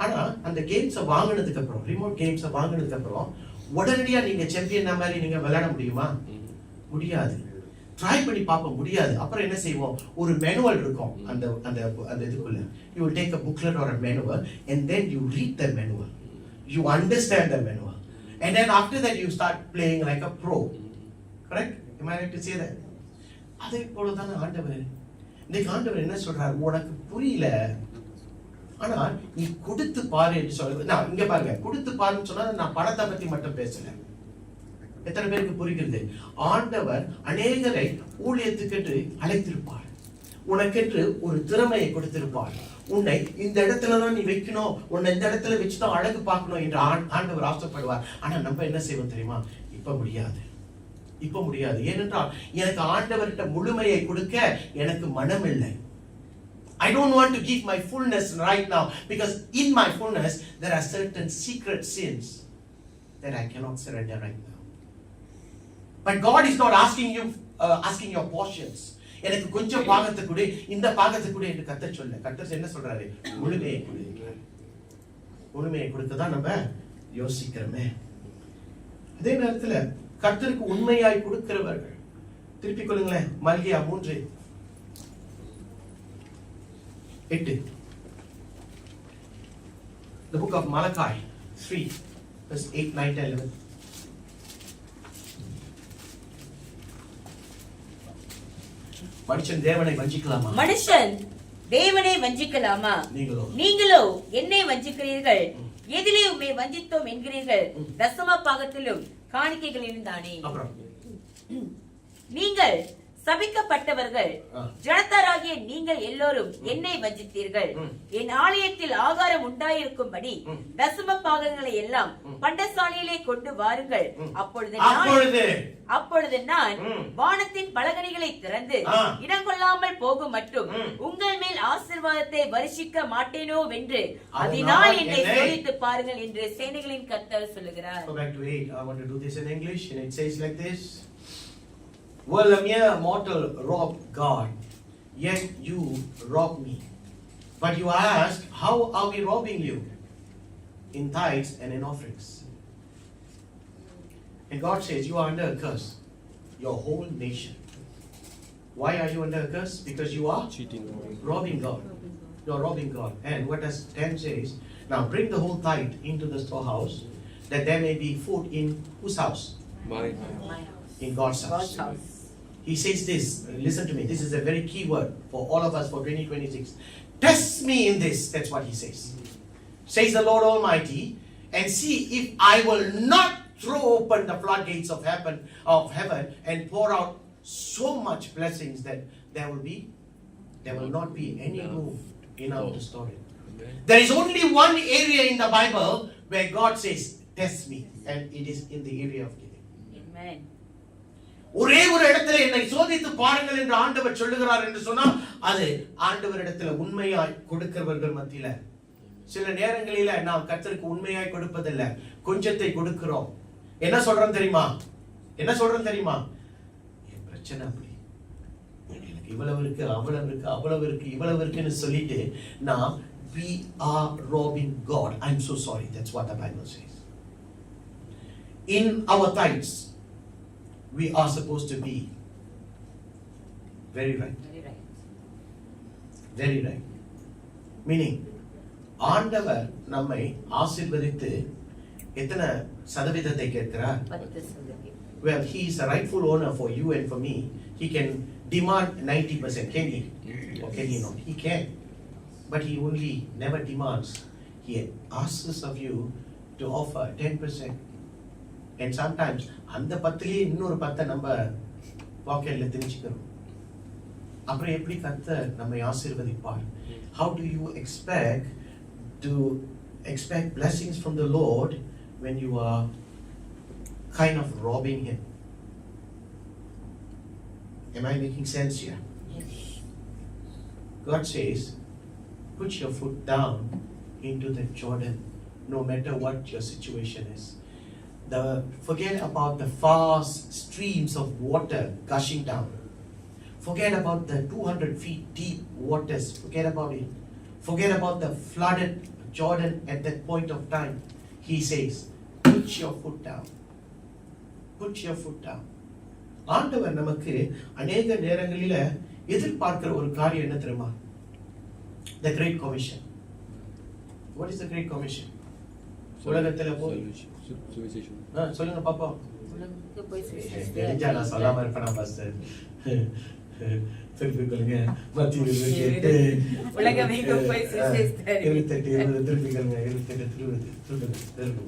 ஆனா அந்த கேம்ஸை வாங்கினதுக்கு அப்புறம், ரிமோட் கேம்ஸை வாங்கினதுக்கு அப்புறம் உடனடியா நீங்க சாம்பியன் மாதிரி நீங்க விளையாட முடியுமா? முடியாது. ட்ரை பண்ணி பார்க்க முடியாது. அப்புறம் என்ன செய்வோம்? ஒரு மேனுவல் இருக்கும் அந்த அந்த அந்த இதுக்குள்ள. You will take a booklet or a manual and then you read the manual. You understand the manual. And then after that you start playing like a pro. Correct? Am I right to say that? அதே போலதான் ஆண்டவர். இன்னைக்கு ஆண்டவர் என்ன சொல்றாரு? உனக்கு புரியல, ஆனா நீ கொடுத்து பாரு என்று சொல்ல. நான் இங்க பாருங்க, கொடுத்து பாருன்னு சொன்னா நான் பணத்தை பத்தி மட்டும் பேசல. எத்தனை பேருக்கு புரிகிறது? ஆண்டவர் அநேகரை ஊழியத்துக்கு அழைத்திருப்பார், உனக்கென்று ஒரு திறமையை கொடுத்திருப்பார். உன்னை இந்த இடத்துலதான் நீ வைக்கணும், உன்னை இந்த இடத்துல வச்சுதான் அழகு பார்க்கணும் என்று ஆண்டவர் ஆசைப்படுவார். ஆனா நம்ம என்ன செய்வோம் தெரியுமா? இப்ப முடியாது, இப்ப முடியாது. ஏனென்றால் எனக்கு ஆண்டவர்கிட்ட முழுமையை கொடுக்க எனக்கு மனம் இல்லை. I don't want to give my fullness right now because in my fullness there are certain secret sins that I cannot surrender right now. But God is not asking you asking your portions. எனக்கு கொஞ்சம் பாகத்தை கொடு, இந்த பாகத்தை கொடு என்று கர்த்தர் சொல்ல. கர்த்தர் என்ன சொல்றாரு? முழுமையை கொடுக்கிறார். முழுமையை கொடுத்ததான் நம்ம யோசிக்கிறோமே. அதே நேரத்துல கர்த்தருக்கு உண்மையாய் கொடுக்கிறவர்கள், திருப்பிக் கொள்ளுங்களேன், மல்கியா 3:8. The book of Malachi 3 verse 8, 9, 10, 11. மனுஷன் தேவனை வஞ்சிக்கலாமா? மனுஷன் தேவனை வஞ்சிக்கலாமா? நீங்களோ என்னை வஞ்சிக்கிறீர்கள். எதிலே உம்மை வஞ்சித்தோம் என்கிறீர்கள்? தசம பாகத்திலும் காணிக்கைகளிலும் தானே. நீங்கள் சபிக்கப்பட்டவர்கள், ஜனத்தாராகிய நீங்கள் எல்லோரும் என்னை வஞ்சித்தீர்கள். என் ஆலயத்தில் ஆகாரம் உண்டாயிருக்கும்படி தசம பாகங்களை எல்லாம் பண்டசாலையிலே கொண்டு வாருங்கள். அப்பொழுது நான் வானத்தின் பலகணிகளை திறந்து இடங்கொள்ளாமல் போகும் மட்டும் உங்கள் மேல் ஆசீர்வாதத்தை வருஷிக்க மாட்டேனோ வென்று அதனால் என்னை சோதித்து பாருங்கள் என்று சேனைகளின் கர்த்தர் சொல்லுகிறார். Will a mere mortal rob God? Yet you rob me. But you ask, how are we robbing you? In tithes and in offerings. And God says, you are under a curse. Your whole nation. Why are you under a curse? Because you are cheating, robbing God. You are robbing God. And what does 10 says? Now bring the whole tithe into the storehouse, that there may be food in whose house? My house. In God's house. he says this, listen to me, this is a very key word for all of us for 2026. Test me in this, that's what he says. Says the Lord Almighty, and see if I will not throw open the floodgates of heaven and pour out so much blessings that there will not be any room enough to store it. There is only one area in the Bible where God says, test me, and it is in the area of giving. Amen. ஒரே ஒரு இடத்துல என்னை சோதித்து பாருங்கள் என்று ஆண்டவர் சொல்லுகிறார் என்று சொன்னால் அது ஆண்டவரிடத்துல உண்மையாய் கொடுக்கிறவர்கள் மத்தியில. சில நேரங்களில நாம் கர்த்தருக்கு உண்மையாய் கொடுப்பதில்லை, கொஞ்சத்தை கொடுக்கிறோம். என்ன சொல்றோம் தெரியுமா? என் பிரச்சனை அப்படி, எனக்கு இவ்வளவு இருக்கு, அவ்வளவு இருக்குன்னு சொல்லிட்டு நாம் we are robbing God. I'm so sorry, that's what the Bible says. In our tithes we are supposed to be very right. Meaning ஆண்டவர் நம்மை ஆசீர்வதித்து எத்தனை சதவீதத்தை கேட்கிறார்? 10%. Well, he is a rightful owner for you and for me. He can demand 90%, can he? Or can he not? He can, but he only never demands. He asks of you to offer 10%. And sometimes அந்த 10லயே இன்னொரு 10 நம்ம பாக்கெட்ல திணிச்சுக்கிறோம். அப்புறம் எப்படி கர்த்தர் நம்மை ஆசீர்வதிப்பார்? How do you expect blessings from the Lord when you are kind of robbing him? Am I making sense here? Yes. God says, put your foot down into the Jordan, no matter what your situation is. Forget about the vast streams of water gushing down. Forget about the 200 feet deep waters. Forget about it. Forget about the flooded Jordan at that point of time. He says, put your foot down. Put your foot down. ஆண்டவர் நமக்கு அநேக நேரங்களில எதிர்பார்க்கிற ஒரு காரியம் என்ன தெரியுமா? The Great Commission. What is the Great Commission? உலகத்துல போய் சொல்லுங்க பாப்பா. உலகத்துக்கு போய் சுவிசேஷத்தை தெரிஞ்சா நான் சொல்லாம இருப்பேனா பாஸ்டர்? திருப்பி கொள்ளுங்க. மத்திய 28 உலகமெங்கும் போய் சுவிசேஷத்தை 28 20 திருப்பி கொள்ளுங்க. 28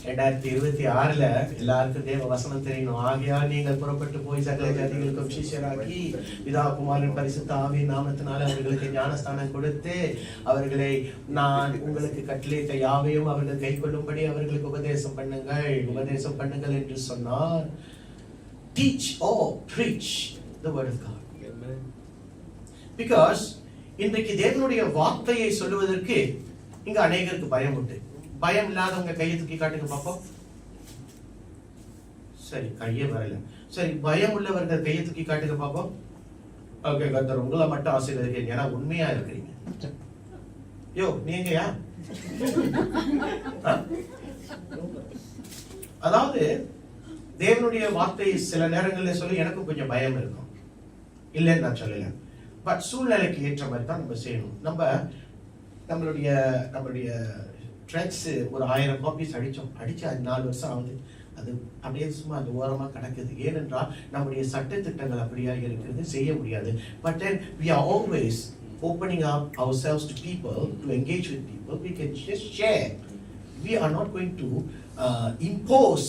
2026ல எல்லாருக்கும் தேவ வசனம் தெரியணும். ஆகையால் நீங்கள் புறப்பட்டு போய் சகல ஜாதிகளுக்கும் சீஷராக்கி பிதா குமாரன் பரிசுத்த ஆவியின் நாமத்தினால அவர்களுக்கு ஞானஸ்தானம் கொடுத்து அவர்களை நான் உங்களுக்கு கட்டளையிட்ட யாவையும் அவர்கள் கைக்கொள்ளும்படி அவர்களுக்கு உபதேசம் பண்ணுங்கள் என்று சொன்னார். Teach or preach the word of God. Because இன்றைக்கு தேவனுடைய வார்த்தையை சொல்லுவதற்கு இங்க அநேகருக்கு பயம் உண்டு. பயம் இல்லாதவங்க கையை தூக்கி காட்டுங்க பாப்போம். சரி, கையே வரல. சரி, பயம் உள்ளவர்கள் கையை தூக்கி காட்டுங்க பாப்போம். ஓகே, கர்த்தர் உங்களை மட்டும் ஆசீர்வதிக்கிறேன், ஏன்னா உண்மையா இருக்கிறீங்க. யோ நீங்கயா? அதாவது தேவனுடைய வார்த்தை சில நேரங்களில் சொல்லி எனக்கும் கொஞ்சம் பயம் இருக்கும், இல்லைன்னு நான் சொல்லல. பட் சூழ்நிலைக்கு ஏற்ற மாதிரி தான் நம்ம செய்யணும். நம்மளுடைய ட்ரெக்ஸ் ஒரு 1000 காப்பீஸ் அடிச்சு 4 வருஷம் ஆகுது. அது அப்படியே சும்மா அந்த ஓரமாக கிடக்குது. ஏனென்றால் நம்முடைய சட்டத்திட்டங்கள் அப்படியா இருக்கிறது, செய்ய முடியாது. But then we are always opening up ourselves to people, to engage with people. We can just share. We are not going to impose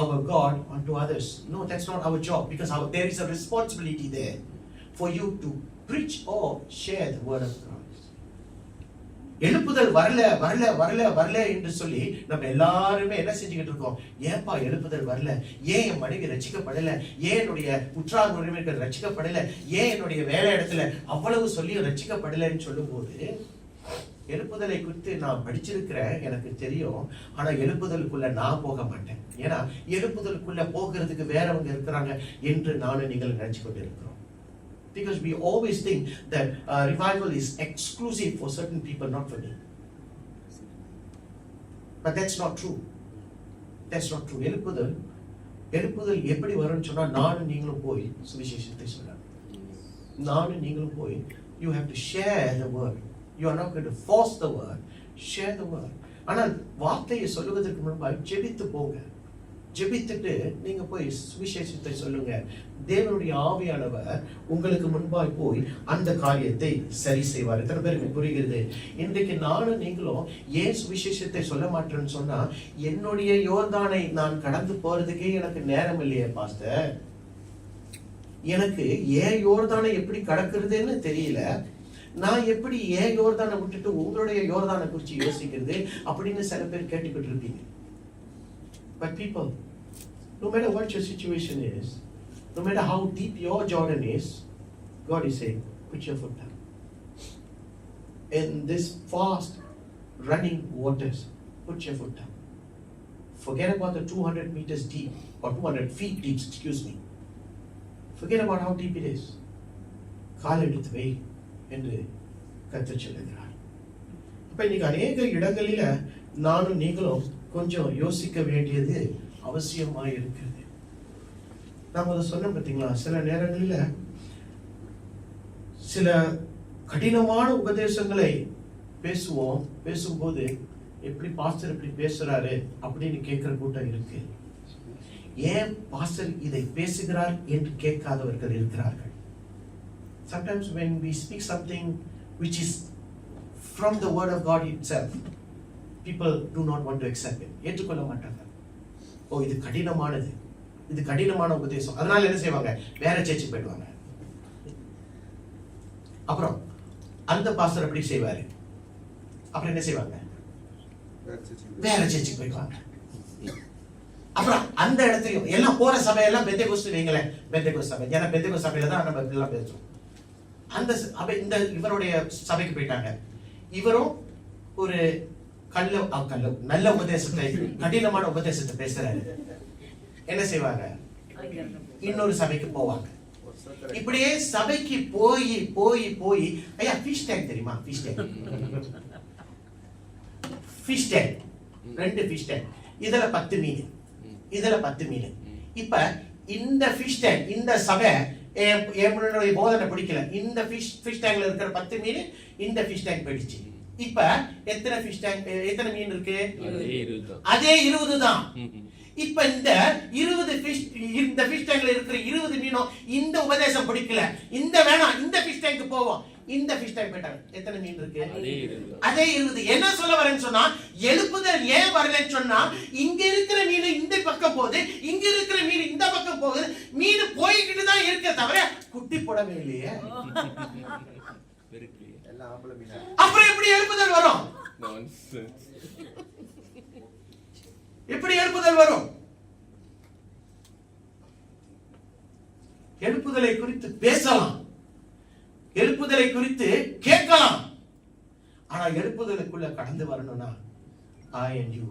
our God onto others. No, that's not our job, because there is a responsibility there for you to preach or share the word of God. எழுப்புதல் வரல என்று சொல்லி நம்ம எல்லாருமே என்ன செஞ்சுக்கிட்டு இருக்கோம்? ஏன்பா எழுப்புதல் வரல? ஏன் என் மனைவி ரட்சிக்கப்படல? ஏன் என்னுடைய உற்றார் உறவினர்கள் ரட்சிக்கப்படல? ஏன் என்னுடைய வேலை இடத்துல அவ்வளவு சொல்லி ரட்சிக்கப்படலைன்னு சொல்லும் போது, எழுப்புதலை குறித்து நான் படிச்சிருக்கிறேன், எனக்கு தெரியும். ஆனா எழுப்புதலுக்குள்ள நான் போக மாட்டேன். ஏன்னா எழுப்புதலுக்குள்ள போகிறதுக்கு வேறவங்க இருக்கிறாங்க என்று நானும் நீங்கள் நினைச்சு கொண்டு இருக்கிறோம். Because we always think that revival is exclusive for certain people, not for me. But that's not true. எழுப்புதல் எப்படி வரும்னு சொன்னா, நானும் நீங்களும் போய் சுவிசேஷத்தை சொல்லலாம். நானும் நீங்களும் போய், you have to share the word. You are not going to force the word. Share the word. ஆனால் வார்த்தையை சொல்லுவதற்கு முன்பாக ஜெபித்து போங்க. ஜெபித்துட்டு நீங்க போய் சுவிசேஷத்தை சொல்லுங்க. தேவனுடைய ஆவியானவர் உங்களுக்கு முன்பாய் போய் அந்த காரியத்தை சரி செய்வார். எத்தனை பேருக்கு புரிகிறது? இன்றைக்கு நானும் நீங்களும் ஏன் சுவிசேஷத்தை சொல்ல மாட்டேன்னு சொன்னா, என்னுடைய யோர்தானை நான் கடந்து போறதுக்கே எனக்கு நேரம் இல்லையே பாஸ்டர். எனக்கு ஏன் யோர்தானை எப்படி கடக்கிறதுன்னு தெரியல. நான் எப்படி ஏன் யோர்தானை விட்டுட்டு உங்களுடைய யோர்தானை குறித்து யோசிக்கிறது அப்படின்னு சில பேர் கேட்டுக்கிட்டு இருப்பீங்க. But people, no matter what your situation is, no matter how deep your Jordan is, God is saying, put your foot down. In this fast running waters, put your foot down. Forget about the 200 meters deep, or 200 feet deep, excuse me. Forget about how deep it is. கால் எடுத்து வை என்று கர்த்தர் சொல்லுகிறார். இப்ப இன்னைக்கு அநேக இடங்களில நானும் நீங்களும் கொஞ்சம் யோசிக்க வேண்டியது அவசியமாய் இருக்கிறது. நாம் அதை சொன்ன பார்த்தீங்களா, சில நேரங்களில சில கடினமான உபதேசங்களை பேசும்போது எப்படி பாஸ்டர் இப்படி பேசுறாரு அப்படின்னு கேட்கிற கூட்டம் இருக்கு. ஏன் பாஸ்டர் இதை பேசுகிறார் என்று கேட்காதவர்கள் இருக்கிறார்கள். Sometimes when we speak something which is from the word of God itself, people do not want to accept it. ஏற்றுக்கொள்ள மாட்டாங்க. ஓ, இது கடினமானது, இது கடினமான உபதேசம், அதனால என்ன செய்வாங்க, வேற சர்ச்சுக்கு போயிடுவாங்க. அப்புறம் அந்த பாஸ்டர் அப்படி செய்வாரு, அப்புறம் என்ன செய்வாங்க, வேற சர்ச்சுக்கு போயிடுவாங்க. அப்புறம் அந்த இடத்துலயும் எல்லாம் போற சபையெல்லாம் பெந்தேகோஸ்து வைங்களேன், பெந்தேகோஸ்து சபை, ஏன்னா பெந்தேகோஸ்து சபையில தான் நம்ம எல்லாம் பேசுறோம். அந்த இந்த இவருடைய சபைக்கு போயிட்டாங்க. இவரும் ஒரு நல்ல உபதேசத்தை, கடினமான உபதேசத்தை பேசுறாரு. என்ன செய்வாங்க, இன்னொரு சபைக்கு போவாங்க. இப்படியே சபைக்கு போய் போய் போய் ஐயா ஃபிஷ் டேங்க் தெரியுமா, ஃபிஷ் டேங்க் 2 ஃபிஷ் டேங்க், இதுல 10 மீன், இதுல 10 மீன். இப்ப இந்த ஃபிஷ் டேங்க், இந்த சபை என்னுடைய போதனை பிடிக்கல, இந்த ஃபிஷ் டேங்க்ல இருக்கிற 10 மீன் இந்த ஃபிஷ் டேங்க் போயிடுச்சு. இப்ப எத்தனை ஃபிஷ் டேங்க், எத்தனை மீன் இருக்கு, அதே 20 தான். இப்ப இந்த 20 ஃபிஷ், இந்த ஃபிஷ் டேங்க்ல இருக்கிற 20 மீனும் இந்த உபதேசம் பிடிக்கல, இந்த வேணாம், இந்த ஃபிஷ் டேங்க் போவோம், இந்த ஃபிஷ் டேங்க் போயிட்டாங்க. எத்தனை மீன் இருக்கு, அதே 20. என்ன சொல்ல வரேன்னு சொன்னா, எழுப்புதல் ஏன் வரலன்னு சொன்னா, இங்க இருக்கிற மீன் இந்த பக்கம் போகுது, இங்க இருக்கிற மீன் இந்த பக்கம் போகுது, மீன் போய்கிட்டு தான் இருக்க தவிர குட்டி போடவே இல்லையே. அப்புறம் எப்படி எழுப்புதல் வரும், எப்படி எழுப்புதல் வரும்? எழுப்புதலை குறித்து பேசலாம், எழுப்புதலை குறித்து கேட்கலாம், ஆனா எழுப்புதலுக்குள்ள கடந்து வரணும்னா I and you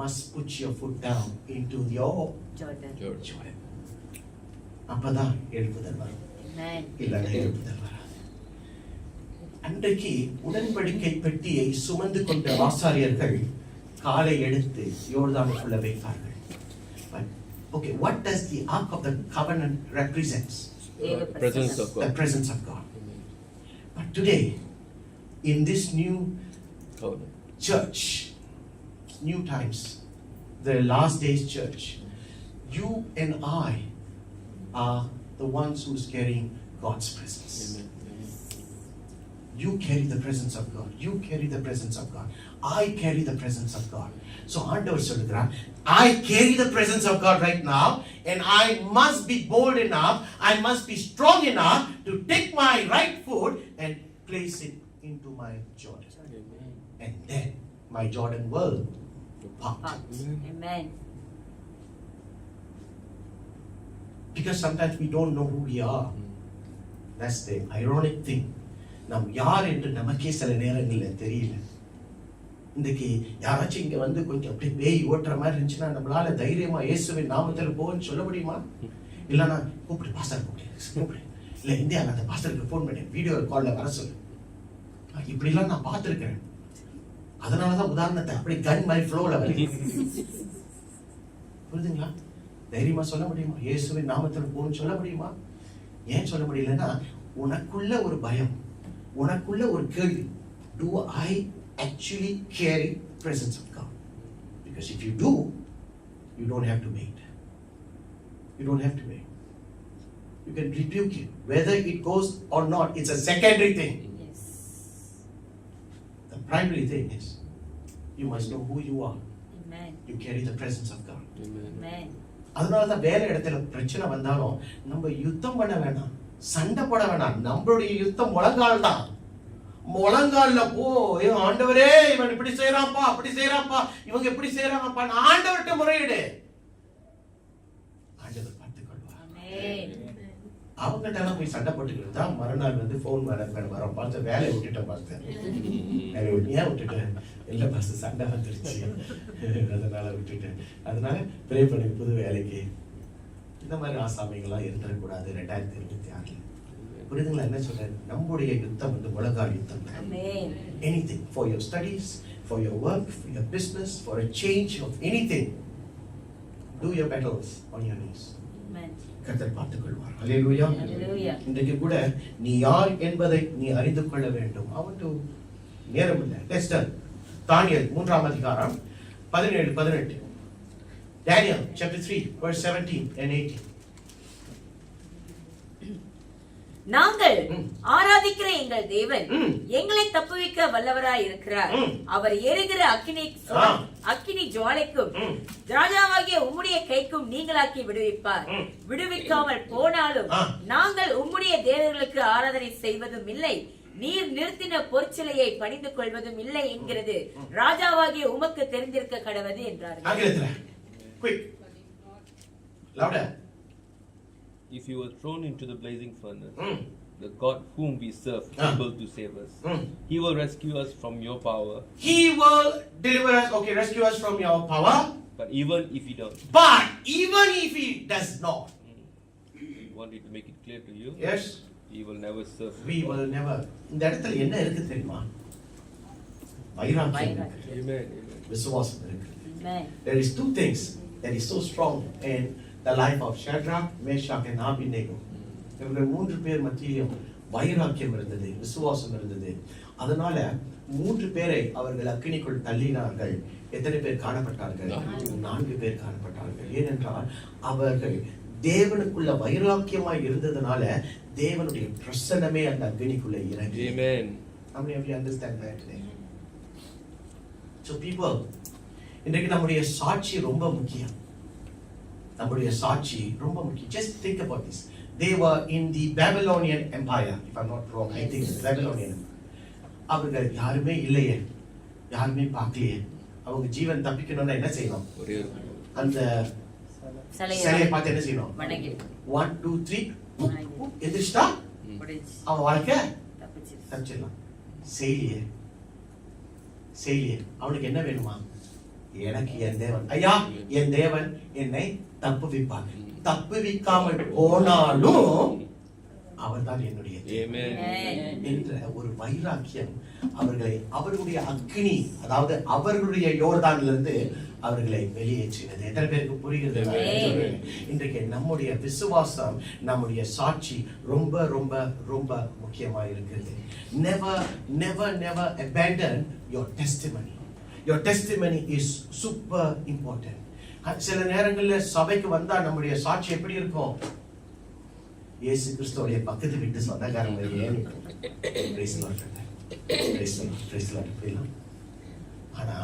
must put your foot down into your Jordan. அப்பதான் எழுப்புதல் வரும், இல்லைன்னா எழுப்புதல் வராது. அன்றைக்கு உடன்படிக்கை பெட்டியை சுமந்து கொண்ட ஆசாரியர்கள் காலை எடுத்து யோர்தானுக்குள்ள வைத்தார்கள். Okay, what does the Ark of the Covenant represents? The presence of God. The presence of God. But today, in this new church, new times, the last days church, you and I are the ones who's carrying God's presence. Amen. You carry the presence of God. You carry the presence of God. I carry the presence of God. So ஆண்டவர் சொல்லுகிறார், I carry the presence of God right now, and I must be bold enough, I must be strong enough to take my right foot and place it into my Jordan. Amen. And then my Jordan will part. Amen. Because sometimes we don't know who we are. That's the ironic thing. நாம் யார் என்று நமக்கே சில நேரங்களில் தெரியல. இன்றைக்கு யாராச்சும் இங்க வந்து கொஞ்சம் அப்படியே பேய் ஓட்டுற மாதிரி இருந்துச்சுன்னா நம்மளால தைரியமா இயேசுவின் நாமத்தில் போன்னு சொல்ல முடியுமா? இல்லைன்னா கூப்பிடு, பாஸ்டர் கூப்பிடு, இல்லை இந்தியாவில் அந்த பாஸ்டருக்கு ஃபோன் பண்ணி வீடியோ காலில் வர சொல்லு. இப்படிலாம் நான் பார்த்துருக்கிறேன். அதனாலதான் உதாரணத்தை அப்படி கன் மாதிரி ஃப்ளோவில் வருது. புரியுதுங்களா? தைரியமா சொல்ல முடியுமா? இயேசுவின் நாமத்தில் போன்னு சொல்ல முடியுமா? ஏன் சொல்ல முடியலன்னா, உனக்குள்ள ஒரு பயம், உனக்குள்ள ஒரு கேள்வி, do I actually carry presence of God? Because if you do, You don't have to wait. You don't have to wait. You can rebuke it. Whether it goes or not, it's a secondary thing. Yes. The primary thing is, you must know who you are. Amen. You carry the presence of God. Amen. அதனாலதான் வேலை இடத்துல பிரச்சனை வந்தாலும் நம்ம யுத்தம் பண்ண வேணாம், சண்டை போட வேணாம். நம்மளுடைய யுத்தம் முழங்கால் தான். முழங்கால்ல போய் ஆண்டவரே இவன் இப்படி செய்யறான்ப்பா, அப்படி செய்யறான்ப்பா, இவங்க இப்படி செய்யறாங்கப்பா, ஆண்டவர்கிட்ட முறையிடு. ஆண்டவர் பார்த்துக் கொள்வார். Amen. அவங்ககிட்ட எல்லாம் போய் சண்டை போட்டுக்கிட்டு தான் மறுநாள் வந்து போன் வரோம், பார்த்து வேலையை விட்டுட்டேன், பார்த்தேன் வேலையை ஏன் விட்டுட்டேன், இல்லை பஸ் சண்டை வந்துருச்சு அதனால விட்டுட்டேன். அதனால ப்ரே பண்ணி புது வேலைக்கு. இந்த மாதிரி ஆசாமிகள்லாம் இருந்துடக்கூடாது 2026. புரியுதுங்களா என்ன சொல்றேன்? நம்முடைய யுத்தம் வந்து உலகால் யுத்தம். Anything for your studies, for your work, for your business, for a change of anything, do your battles on your knees. கர்த்தர் பார்த்துக் கொள்வார். ஹல்லேலூயா. இன்றைக்கு கூட நீ யார் என்பதை நீ அறிந்து கொள்ள வேண்டும். அவன் நேரம் இல்லை. டெஸ்டர் தானியேல் 3ஆம் அதிகாரம் 17-18. Daniel chapter 3 verse 17 and 18. நாங்கள் ஆராதிக்கிற எங்கள் தேவன் எங்களை தப்புவிக்க வல்லவராய் இருக்கிறார். அவர் எரிகிற அக்கினி ஜுவாலைக்கும் ராஜாவாகிய உம்முடைய கைக்கும் நீங்களாக்கி விடுவிப்பார். விடுவிக்காமல் போனாலும் நாங்கள் உம்முடைய தேவர்களுக்கு ஆராதனை செய்வதும் இல்லை, நீர் நிறுத்தின பொற்சிலையை பணிந்து கொள்வதும் இல்லை என்கிறது ராஜாவாகிய உமக்கு தெரிந்திருக்க கடவது என்றார். If you were thrown into the blazing furnace, the God whom we serve is able to save us. He will rescue us from your power. He will deliver us, okay, rescue us from your power. But even if he don't. But even if he does not. I want it to make it clear to you. Yes. We will never serve. We will never. இந்த இடத்துல என்ன இருக்கு தெரியுமா? வைராக்கியம். Amen. விசுவாசம் இருக்கு. Amen. There is two things that is so strong in the life of Shadrach, Meshach and Abednego. இவர்கள் 3 பேர் மத்தியிலும் வைராக்கியம் இருந்தது, விசுவாசம் இருந்தது. அதனால 3 பேரை அவர்கள் அக்கினிக்குள் தள்ளினார்கள். எத்தனை பேர் காணப்பட்டார்கள்? 4 பேர் காணப்பட்டார்கள். ஏனென்றால் அவர்கள் தேவனுக்குள்ள வைராக்கியமாய் இருந்ததனால தேவனுடைய பிரசன்னமே அந்த அக்கினிக்குள்ள இறங்கி. Amen. How many of you understand that today? So people, இன்றைக்கு நம்முடைய சாட்சி ரொம்ப முக்கியம். நம்முடைய சாட்சி ரொம்ப முக்கியம். Just think about this. They were in the Babylonian Empire, if I'm not wrong. I think it's Babylonian. அவர்கள் யாருமே இல்லையே, யாருமே பார்க்கலையே. அவங்க ஜீவன் தப்பிக்கணும்னா என்ன செய்யணும்? அந்த சிலையை பார்த்து என்ன செய்யணும்? 1 2 3 எதிர்ஷ்டா அவன் வாழ்க்கை தப்பிச்சிடலாம். செய்யலையே. அவனுக்கு என்ன வேணுமா? எனக்கு என் தேவன், ஐயா என் தேவன் என்னை தப்புவிப்பார். தப்புவிக்காமல் போனாலும் அவர் தான் என்னுடைய என்ற ஒரு வைராக்கியம் அவர்களை அவர்களுடைய அக்னி, அதாவது அவர்களுடைய யோர்தானிலிருந்து அவர்களை வெளியேற்றினது. எத்தனை பேருக்கு புரிகிறது? இன்றைக்கு நம்முடைய விசுவாசம், நம்முடைய சாட்சி ரொம்ப ரொம்ப ரொம்ப முக்கியமா இருக்கிறது. Never abandon your testimony. Your testimony is super important. சில நேரங்கள்ல சபைக்கு வந்தா நம்முடைய சாட்சி எப்படி இருக்கும்? இயேசு கிறிஸ்துவோட பக்கத்து வீட்டு சொந்தக்காரங்க ஆனா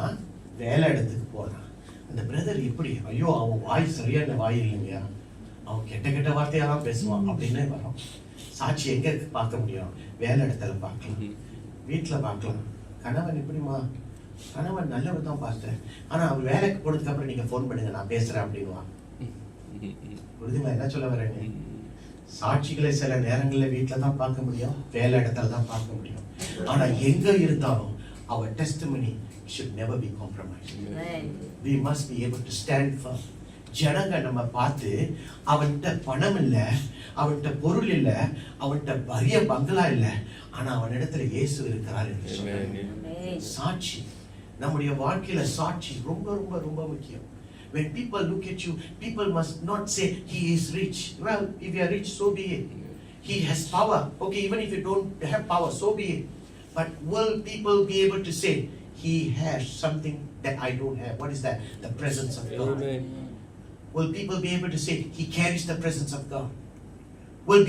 வேலை இடத்துக்கு போனா அந்த பிரதர் எப்படி, ஐயோ அவன் வாய் சரியான வாய் இல்லைங்க, அவன் கெட்ட வார்த்தையெல்லாம் பேசுவான் அப்படின்னு வரும். சாட்சி எங்க பார்க்க முடியும்? வேலை இடத்துல பார்க்கலாம், வீட்டுல பார்க்கலாம். கணவன் எப்படிமா? கணவன் நல்லவர் தான் பார்த்தேன், ஆனா அவர் வேலைக்கு போனதுக்கு அப்புறம் நீங்க போன் பண்ணுங்க நான் பேசுறேன் அப்படின்வா. புரியுதுங்களா என்ன சொல்ல வரேங்க? சாட்சிகளை சில நேரங்கள்ல வீட்டுல தான் பார்க்க முடியும், வேலை இடத்துல தான் பார்க்க முடியும். ஆனா எங்க இருந்தாலும் our testimony should never be compromised. We must be able to stand firm. ஜனங்க நம்ம பார்த்து அவன்கிட்ட பணம் இல்ல, அவன்கிட்ட பொருள் இல்ல, அவன்கிட்ட பெரிய பங்களா இல்ல, ஆனா அவன் இடத்துல இயேசு இருக்கிறார் என்று சொல்றாங்க. சாட்சி, நம்முடைய வாழ்க்கையில சாட்சி ரொம்ப ரொம்ப ரொம்ப முக்கியம். When people look at you, people must not say he is rich. Well, if you are rich, so be it. He has power. Okay, even if you don't have power, so be it. But will people be able to say he has something that I don't have? What is that? The presence of God. will people be able to say, he carries the presence of God? Will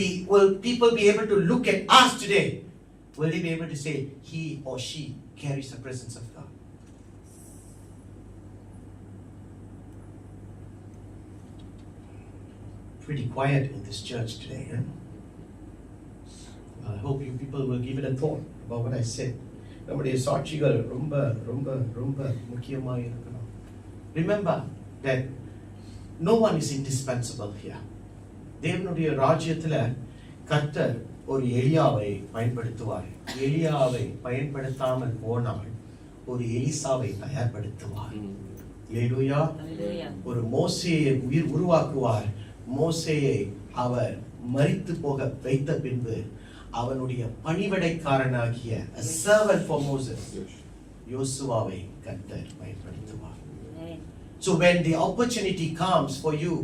people be able to look at us today? Will they be able to say, he or she carries the presence of God? Pretty quiet in this church today, huh? I hope you people will give it a thought about what I said. நம்முடைய சாட்சிகள் ரொம்ப ரொம்ப ரொம்ப முக்கியமாக இருக்கணும். Remember that no one is indispensable here. தேவனுடைய ராஜ்யத்துல கர்த்தர் ஒரு எலியாவை பயன்படுத்துவார். எலியாவை பயன்படுத்தாமல் போனால் ஒரு எலிசாவை தயார்படுத்துவார். அல்லேலூயா. ஒரு மோசேயை உருவாக்குவார். மோசேயை அவர் மரித்து போக வைத்த பின்பு அவனுடைய பணிவிடைக்காரனாகிய a servant for Moses, யோசுவாவை கர்த்தர் பயன்படுத்துவார். So when the opportunity comes for you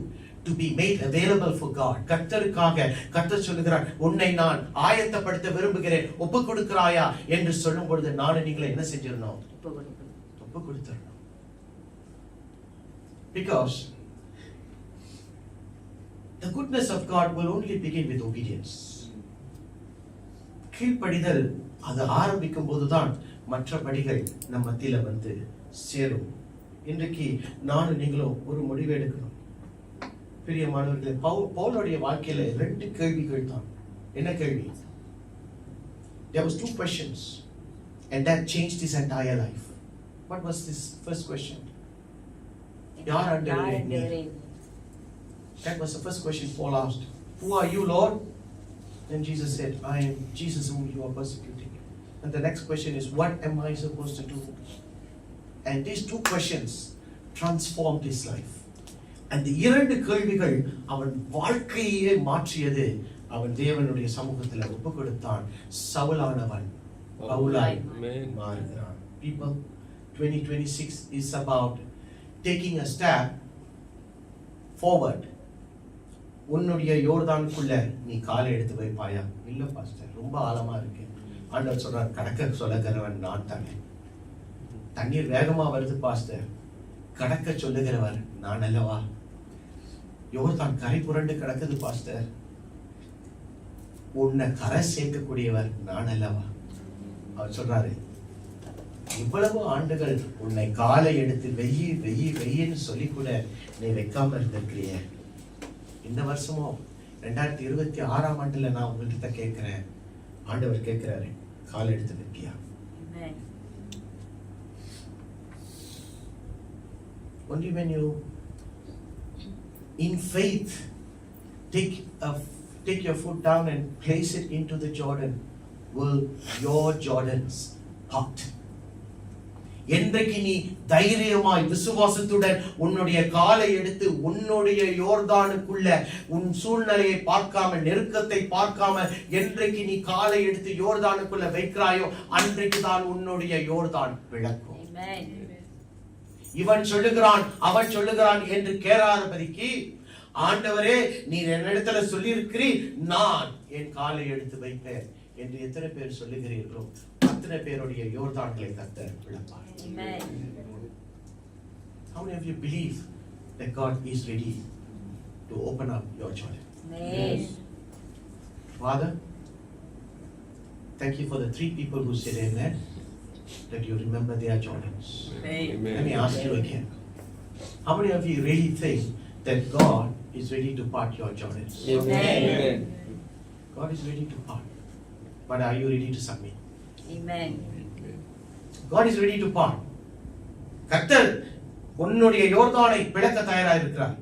to be made available for God, கர்த்தருக்காக கர்த்தர் சொல்லுகிறார், உன்னை நான் ஆயத்தப்படுத்த விரும்புகிறேன், ஒப்பு கொடுக்கிறாயா என்று சொல்லும் பொழுது நானும் நீங்களும் என்ன செஞ்சிடணும்? ஒப்பு கொடுத்துடணும். Because the goodness of God will only begin with obedience. கீழ்ப்படிதல் அது ஆரம்பிக்கும் போதுதான் மற்ற படிகள் நம் மத்தியில வந்து சேரும். இன்றைக்கு நானும் நீங்களும் ஒரு முடிவு எடுக்கணும். பிரியமானவர்களே, பவுலுடைய வாழ்க்கையில 2 கேள்விகள் தான். என்ன கேள்வி? There was 2 questions and that changed his entire life. What was this first question? யார் ஆண்டவரே? That was the first question Paul asked. Who are you, Lord? Then Jesus said, I am Jesus whom you are persecuting. And the next question is, what am I supposed to do? And these 2 questions transformed his life. And the 2 கேள்விகள் அவன் வாழ்க்கையே மாற்றியது. அவன் தேவனுடைய சமூகத்தில் ஒப்பு கொடுத்தான். சவுலானவன் பவுலாய் மாறுகிறான். People, 2026 is about taking a step forward. உன்னுடைய யோர்தானுக்குள்ள நீ காலை எடுத்து வைப்பாயா? இல்ல பாஸ்டர், ரொம்ப ஆழமா இருக்கு. ஆண்டவர் சொல்றார், கடக்க சொல்லுகிறவன் நான் தானே. தண்ணீர் வேகமா வருது பாஸ்டர், கடக்க சொல்லுகிறவர் நான் அல்லவா? யோர்தான் கரை புரண்டு கிடக்குது பாஸ்டர், உன்னை கரை சேர்க்கக்கூடியவர் நான் அல்லவா? அவர் சொல்றாரு, இவ்வளவு ஆண்டுகள் உன்னை காலை எடுத்து வெய்யின்னு சொல்லி கூட நீ வைக்காம இருந்திருக்கிறிய. இந்த வருஷமும் 2026ஆம் ஆண்டுல நான் உங்கள்கிட்ட கேட்கிறேன். ஆண்டவர் கேட்கிறாரு, கால் எடுத்து வைப்பியா? Only when you in faith take your foot down and place it into the Jordan will your Jordans part. என்றைக்கு நீ தைரியமாய் விசுவாசத்துடன் உன்னுடைய காலை எடுத்து உன்னுடைய யோர்தானுக்குள்ள உன் சூழ்நிலையை பார்க்காம, நெருக்கத்தை பார்க்காம என்றைக்கு நீ காலை எடுத்து யோர்தானுக்குள்ள வைக்கிறாயோ அன்றைக்கு தான் உன்னுடைய யோர்தான் விளக்கும். இவன் சொல்லுகிறான் அவன் சொல்லுகிறான் என்று கேராதபடிக்கு, ஆண்டவரே நீர் என்னிடத்துல சொல்லி இருக்கிறீர், நான் என் காலை எடுத்து வைப்பேன் என்று எத்தனை பேர் சொல்லுகிறீர்களோ அத்தனை பேருடைய யோர்தான்களை கர்த்தர் விளப்பார். How many of you believe that God is ready to open up your Jordan? Yes. Father, thank you for the 3 people who said amen, that you remember their Jordans. Amen. Let me ask you again. How many of you really think that God is ready to part your Jordans? Amen. God is ready to part. But are you ready to submit? Amen. God is ready to part. கர்த்தர் உன்னுடைய யோர்தானை பிளக்க தயாராக இருக்கிறார்.